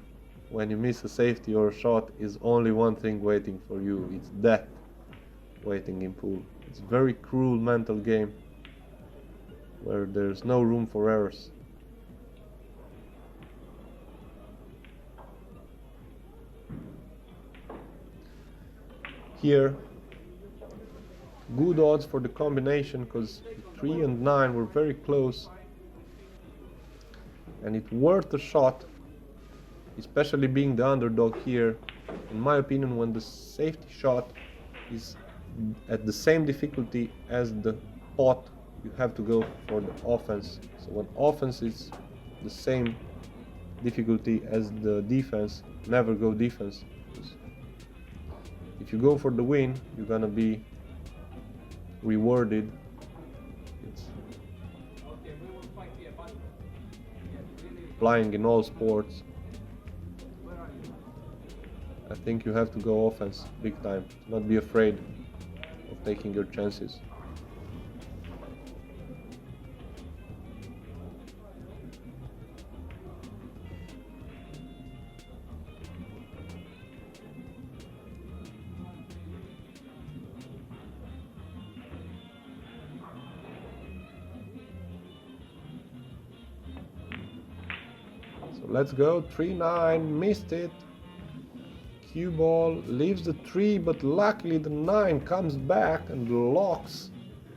when you miss a safety or a shot, is only one thing waiting for you. It's death waiting in pool. It's a very cruel mental game where there's no room for errors. Here, good odds for the combination, because 3 and 9 were very close, and it's worth a shot, especially being the underdog here. In my opinion, when the safety shot is at the same difficulty as the pot, you have to go for the offense. So when offense is the same difficulty as the defense, never go defense. If you go for the win, you're gonna be rewarded. It's applying in all sports. I think you have to go offense big time. Not be afraid of taking your chances. Let's go, 3-9, missed it. Cue ball leaves the 3, but luckily the 9 comes back and locks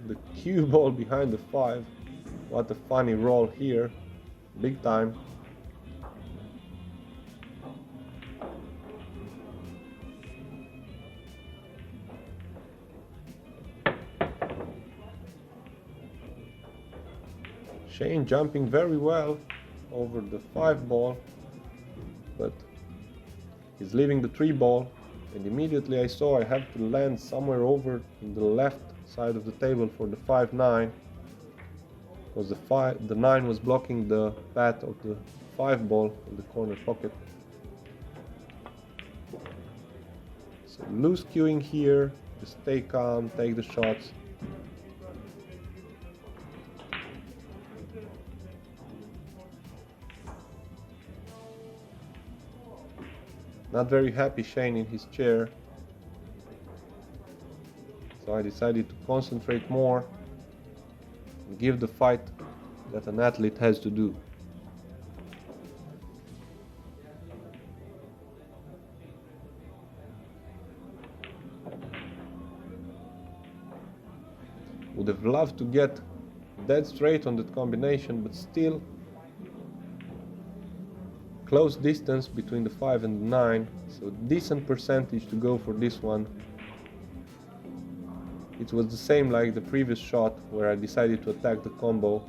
the cue ball behind the 5. What a funny roll here, big time. Shane jumping very well over the 5 ball, but he's leaving the 3 ball, and immediately I saw I have to land somewhere over in the left side of the table for the 5-9, because the 9 was blocking the path of the 5 ball in the corner pocket. So loose cueing here, just stay calm, take the shots. Not very happy Shane in his chair, so I decided to concentrate more and give the fight that an athlete has to do. Would have loved to get dead straight on that combination, but still close distance between the 5 and the 9, so decent percentage to go for this one. It was the same like the previous shot where I decided to attack the combo.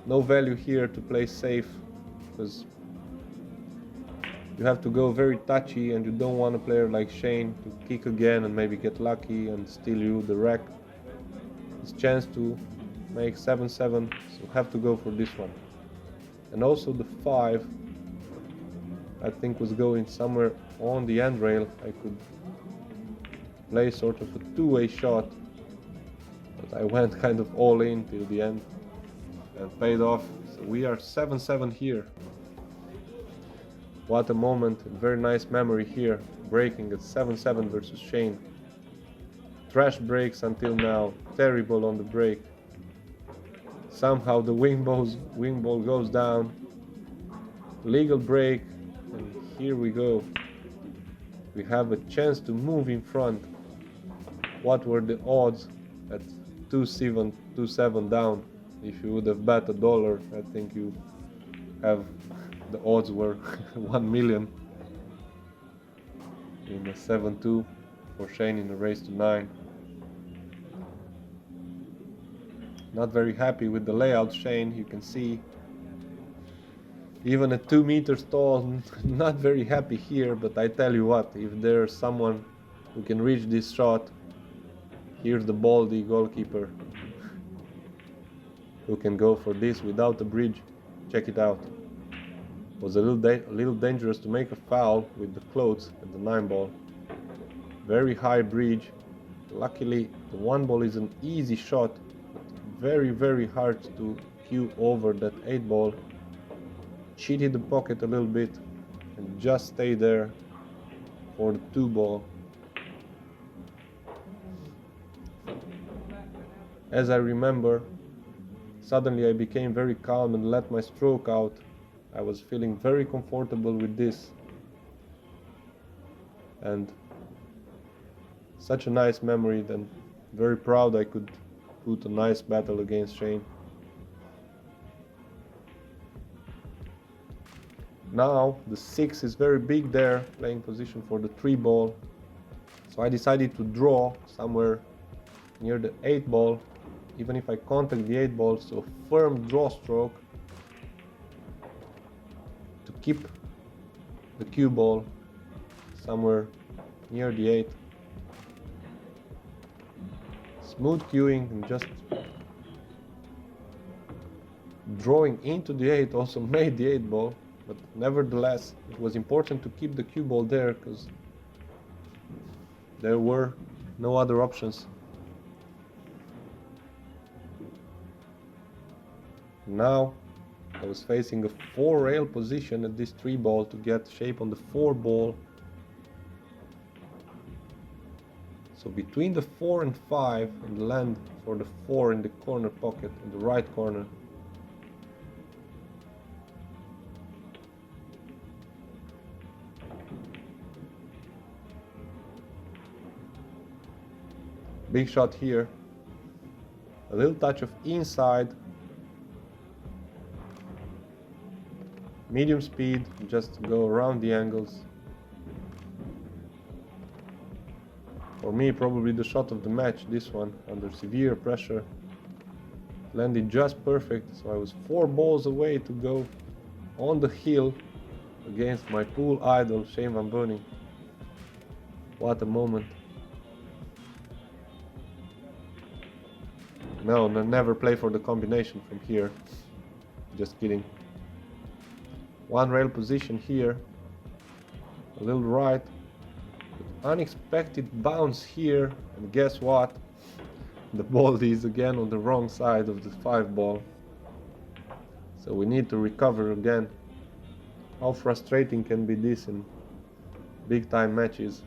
No value here to play safe, because you have to go very touchy, and you don't want a player like Shane to kick again and maybe get lucky and steal you the rack. It's chance to make 7-7, so have to go for this one. And also the 5, I think, was going somewhere on the end rail. I could play sort of a two-way shot, but I went kind of all in till the end and paid off. So we are 7-7 here. What a moment, a very nice memory here, breaking at 7-7 versus Shane. Trash breaks until now, terrible on the break. Somehow the wing ball goes down, legal break, and here we go. We have a chance to move in front. What were the odds at 2-7 down? If you would have bet $1, I think you have, the odds were 1 million in a 7-2 for Shane in a race to 9. Not very happy with the layout, Shane, you can see. Even at 2 meters tall, not very happy here, but I tell you what, if there's someone who can reach this shot, here's the Baldy goalkeeper who can go for this without a bridge. Check it out. Was a little dangerous to make a foul with the clothes at the 9 ball. Very high bridge. Luckily, the 1 ball is an easy shot. Very, very hard to cue over that 8 ball. Cheated the pocket a little bit and just stay there for the 2 ball. As I remember, suddenly I became very calm and let my stroke out. I was feeling very comfortable with this. And such a nice memory, and very proud I could put a nice battle against Shane. Now the 6 is very big there, playing position for the 3 ball. So I decided to draw somewhere near the 8 ball, even if I contact the 8 ball, so firm draw stroke to keep the cue ball somewhere near the 8. Smooth cueing and just drawing into the 8 also made the 8 ball, but nevertheless it was important to keep the cue ball there because there were no other options. Now I was facing a 4 rail position at this 3 ball to get shape on the 4 ball. So between the 4 and 5 and land for the 4 in the corner pocket in the right corner. Big shot here. A little touch of inside. Medium speed, just go around the angles. For me, probably the shot of the match, this one, under severe pressure. Landed just perfect, so I was 4 balls away to go on the hill against my pool idol, Shane van Boening. What a moment. No, never play for the combination from here. Just kidding. 1 rail position here, a little right, unexpected bounce here, and guess what? The ball is again on the wrong side of the 5 ball. So we need to recover again. How frustrating can be this in big time matches?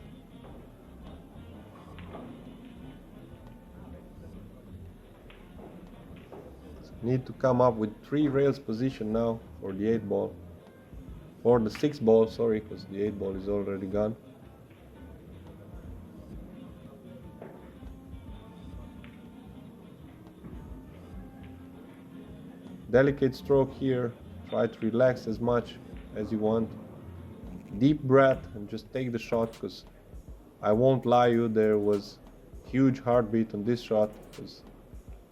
So need to come up with 3 rails position now for the 8 ball. For the 6 ball, sorry, because the 8 ball is already gone. Delicate stroke here, try to relax as much as you want. Deep breath and just take the shot, because I won't lie you, there was huge heartbeat on this shot, because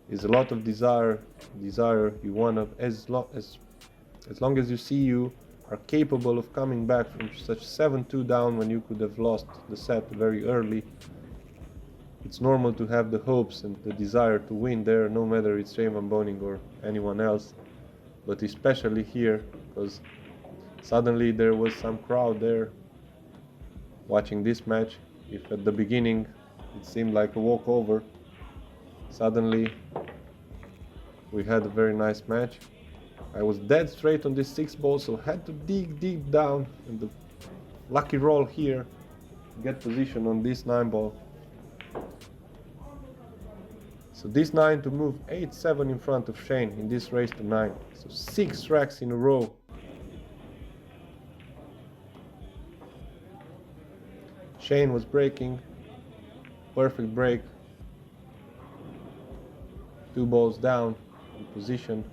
there's a lot of desire. You want to, as long as you see you are capable of coming back from such 7-2 down when you could have lost the set very early. It's normal to have the hopes and the desire to win there, no matter it's Shane van Boening or anyone else, but especially here, because suddenly there was some crowd there watching this match. If at the beginning it seemed like a walkover, suddenly we had a very nice match. I was dead straight on this 6 ball, so had to dig deep down, and the lucky roll here to get position on this 9 ball. So this 9 to move 8-7 in front of Shane in this race to 9. So 6 racks in a row. Shane was breaking, perfect break. 2 balls down. in position.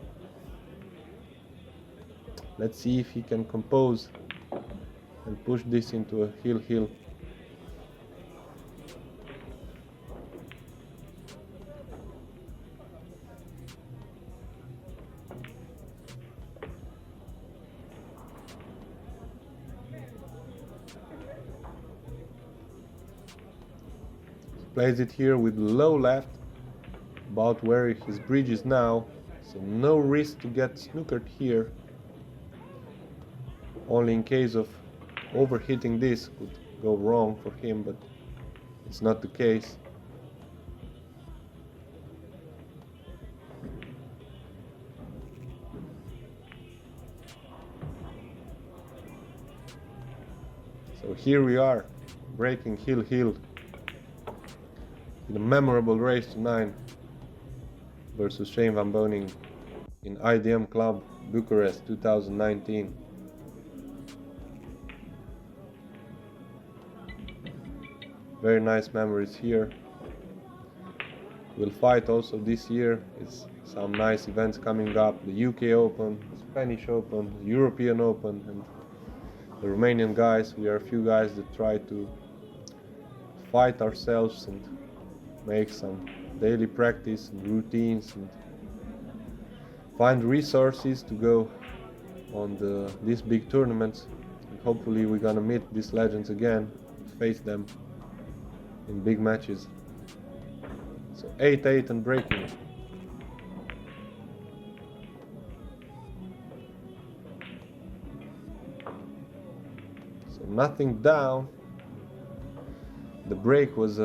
Let's see if he can compose and push this into a heel. Plays it here with low left, about where his bridge is now, so no risk to get snookered here. Only in case of overhitting this could go wrong for him, but it's not the case. So here we are, breaking heel in a memorable race to 9 versus Shane van Boening in IDM Club Bucharest 2019. Very nice memories here. We'll fight also this year. It's some nice events coming up: the UK Open, the Spanish Open, the European Open, and the Romanian guys. We are a few guys that try to fight ourselves and make some daily practice and routines and find resources to go on these big tournaments. And hopefully we're gonna meet these legends again, face them in big matches. So 8-8 and breaking. So nothing down. The break was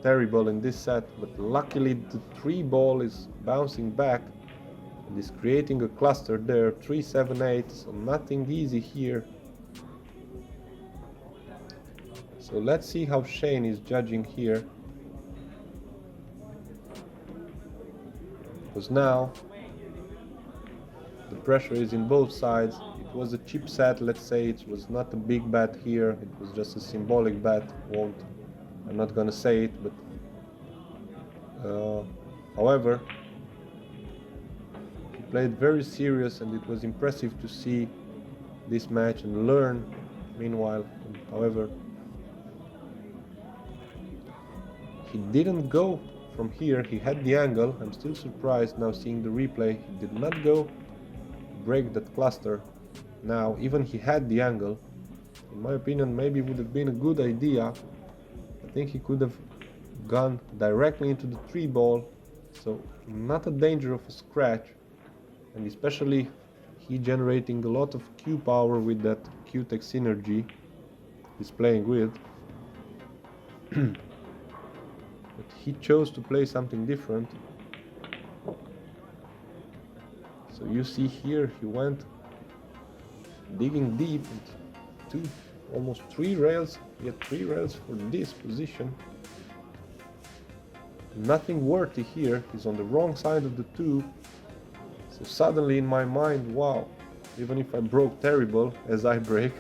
terrible in this set, but luckily the 3 ball is bouncing back and is creating a cluster there. 3-7-8, so nothing easy here. So let's see how Shane is judging here, because now the pressure is in both sides. It was a cheap set, let's say. It was not a big bet here, it was just a symbolic bet. I'm not gonna say it, but however, he played very serious, and it was impressive to see this match and learn meanwhile. However, he didn't go from here. He had the angle. I'm still surprised now seeing the replay. He did not go to break that cluster. Now, even he had the angle. In my opinion, maybe it would have been a good idea. I think he could have gone directly into the 3 ball, so not a danger of a scratch, and especially he generating a lot of Q power with that Q-Tech synergy he's playing with. But he chose to play something different. So you see here he went digging deep into almost 3 rails. He had 3 rails for this position. Nothing worthy here. He's on the wrong side of the 2. So suddenly in my mind, wow, even if I broke terrible as I break,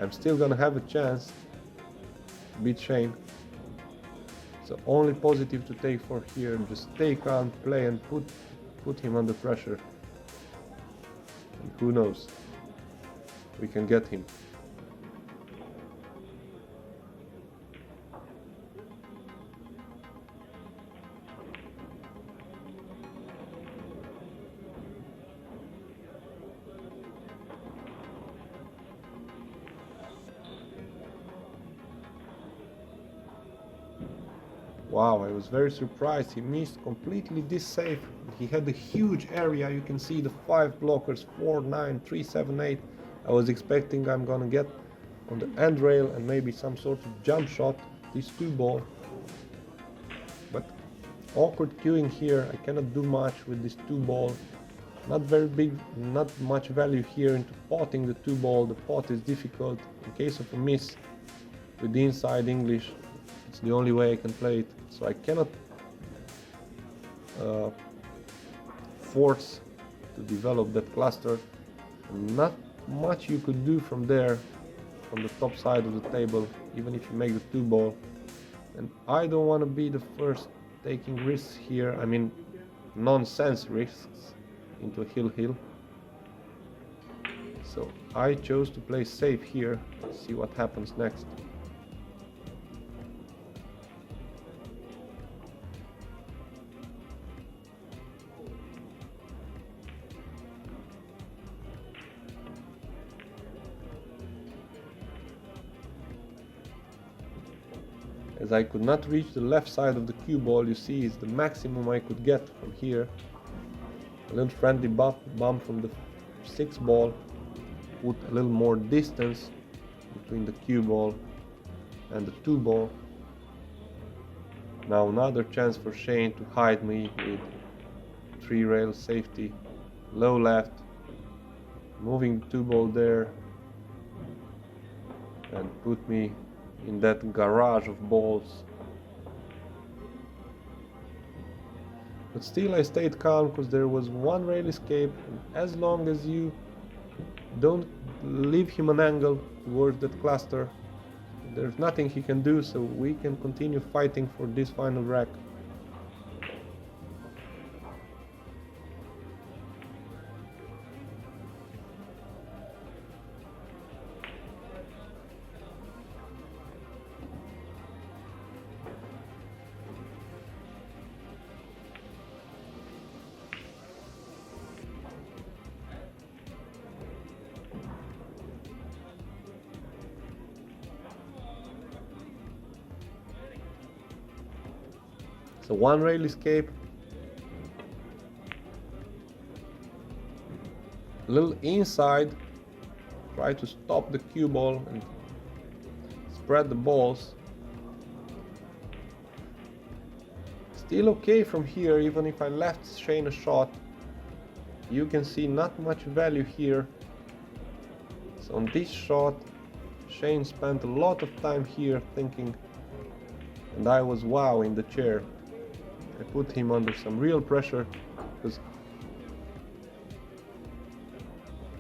I'm still gonna have a chance to beat Shane. So only positive to take for here. Just stay calm, play, and put him under pressure. And who knows, we can get him. Wow, I was very surprised. He missed completely this save. He had a huge area. You can see the 5 blockers, 4-9, 3-7-8. I was expecting I'm gonna get on the end rail and maybe some sort of jump shot, this 2 ball. But awkward queuing here. I cannot do much with this 2 ball. Not very big, not much value here into potting the 2 ball. The pot is difficult. In case of a miss with the inside English, it's the only way I can play it. So I cannot force to develop that cluster. Not much you could do from there, from the top side of the table, even if you make the 2 ball. And I don't want to be the first taking risks here, I mean nonsense risks into hill. So I chose to play safe here, see what happens next. As I could not reach the left side of the cue ball, you see is the maximum I could get from here. A little friendly bump from the 6 ball, put a little more distance between the cue ball and the 2 ball. Now another chance for Shane to hide me with 3 rail safety, low left, moving the 2 ball there and put me in that garage of balls. But still I stayed calm because there was 1 rail escape, and as long as you don't leave him an angle towards that cluster, there's nothing he can do, so we can continue fighting for this final rack. So 1 rail escape, a little inside, try to stop the cue ball and spread the balls. Still okay from here, even if I left Shane a shot. You can see not much value here. So on this shot, Shane spent a lot of time here thinking, and I was wow in the chair. I put him under some real pressure because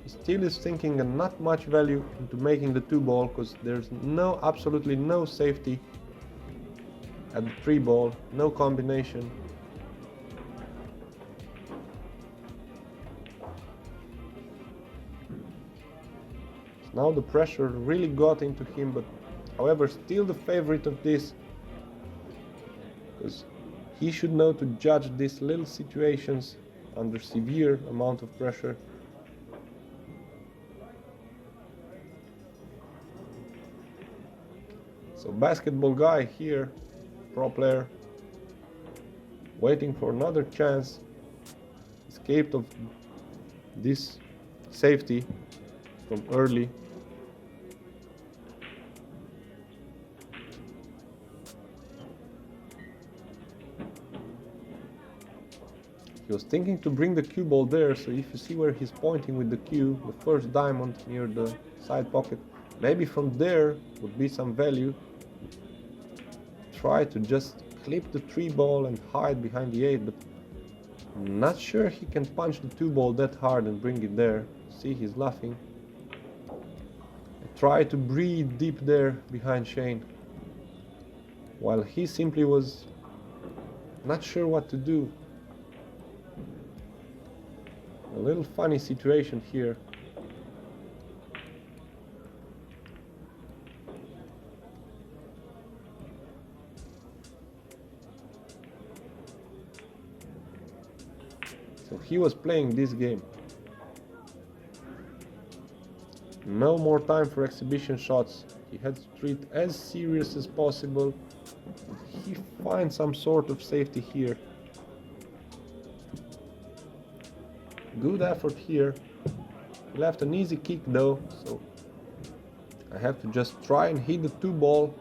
he still is thinking and not much value into making the 2 ball because there's absolutely no safety at the 3 ball, no combination. So now the pressure really got into him, but however still the favorite of this, because he should know to judge these little situations under severe amount of pressure. So basketball guy here, pro player, waiting for another chance, escaped of this safety from early. He was thinking to bring the cue ball there, so if you see where he's pointing with the cue, the first diamond near the side pocket, maybe from there would be some value. Try to just clip the 3 ball and hide behind the 8, but I'm not sure he can punch the 2 ball that hard and bring it there. See, he's laughing. I try to breathe deep there behind Shane, while he simply was not sure what to do. A little funny situation here. So he was playing this game. No more time for exhibition shots. He had to treat as serious as possible. He finds some sort of safety here. Good effort here. He left an easy kick though, so I have to just try and hit the 2 ball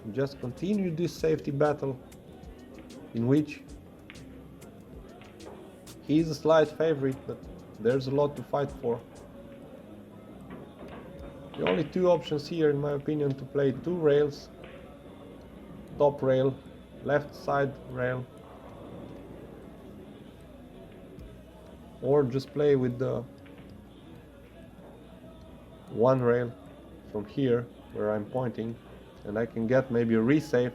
and just continue this safety battle in which he is a slight favorite, but there's a lot to fight for. The only 2 options here, in my opinion, to play 2 rails, top rail, left side rail, or just play with the 1 rail from here where I'm pointing, and I can get maybe a resave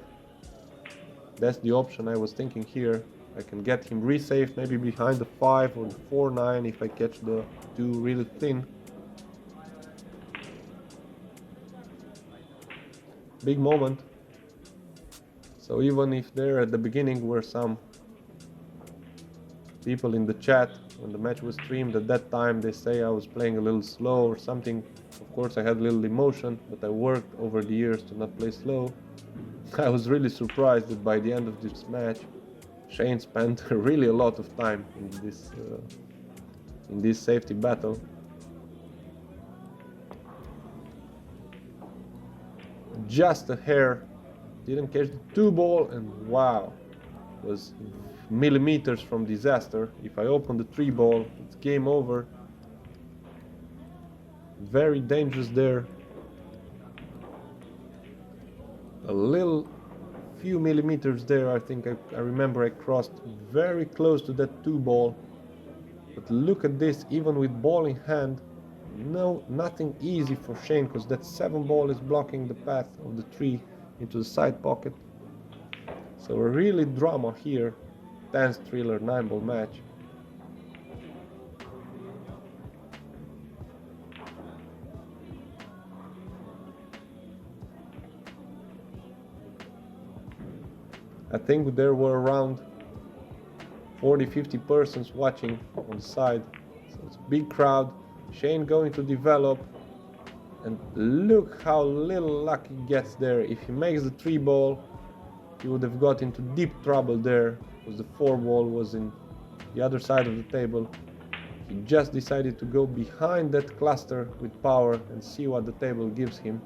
That's the option I was thinking here. I can get him resaved maybe behind the 5 or the 4-9 if I catch the 2 really thin. Big moment. So even if there at the beginning were some people in the chat when the match was streamed at that time, they say I was playing a little slow or something. Of course I had a little emotion, but I worked over the years to not play slow. I was really surprised that by the end of this match Shane spent really a lot of time in this safety battle. Just a hair, didn't catch the 2 ball, and wow, was millimeters from disaster. If I open the 3 ball, it's game over. Very dangerous there. A little few millimeters there. I think I remember I crossed very close to that 2 ball. But look at this, even with ball in hand, nothing easy for Shane, because that 7 ball is blocking the path of the 3 into the side pocket. So really drama here. Tense thriller 9 ball match. I think there were around 40-50 persons watching on the side. So it's a big crowd. Shane going to develop. And look how little luck he gets there. If he makes the 3 ball, he would have got into deep trouble there, because the 4 ball was in the other side of the table. He just decided to go behind that cluster with power and see what the table gives him.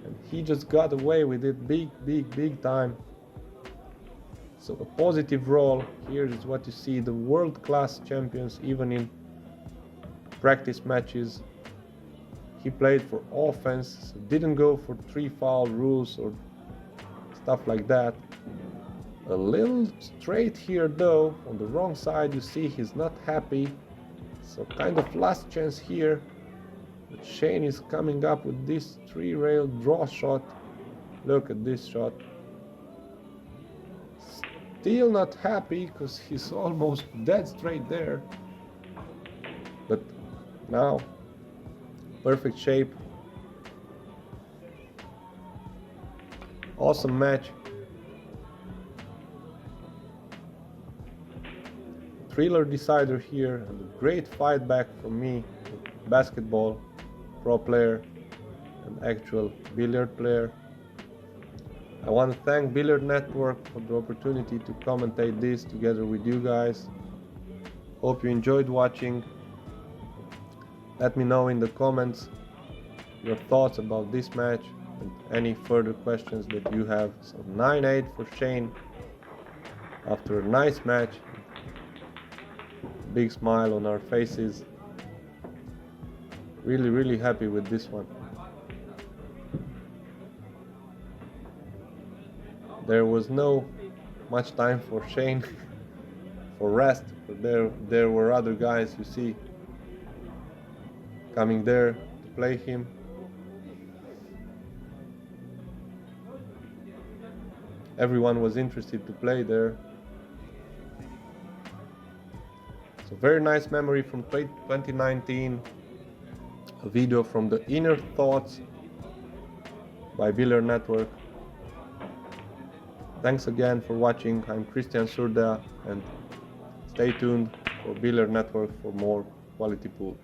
And he just got away with it big time. So a positive roll. Here is what you see, the world-class champions, even in practice matches. He played for offense, so didn't go for 3 foul rules or stuff like that. A little straight here though, on the wrong side. You see he's not happy, so kind of last chance here. But Shane is coming up with this 3-rail draw shot. Look at this shot. Still not happy, because he's almost dead straight there. But now, perfect shape. Awesome match. Thriller decider here, and a great fight back from me. Basketball pro player and actual billiard player. I want to thank Billiard Network for the opportunity to commentate this together with you guys. Hope you enjoyed watching. Let me know in the comments your thoughts about this match and any further questions that you have. So 9-8 for Shane after a nice match. Big smile on our faces. Really happy with this one. There was no much time for Shane for rest, but there were other guys, you see, coming there to play him. Everyone was interested to play there. So very nice memory from 2019. A video from the Inner Thoughts by Billiard Network. Thanks again for watching. I'm Cristian Surdea, and stay tuned for Billiard Network for more quality pool.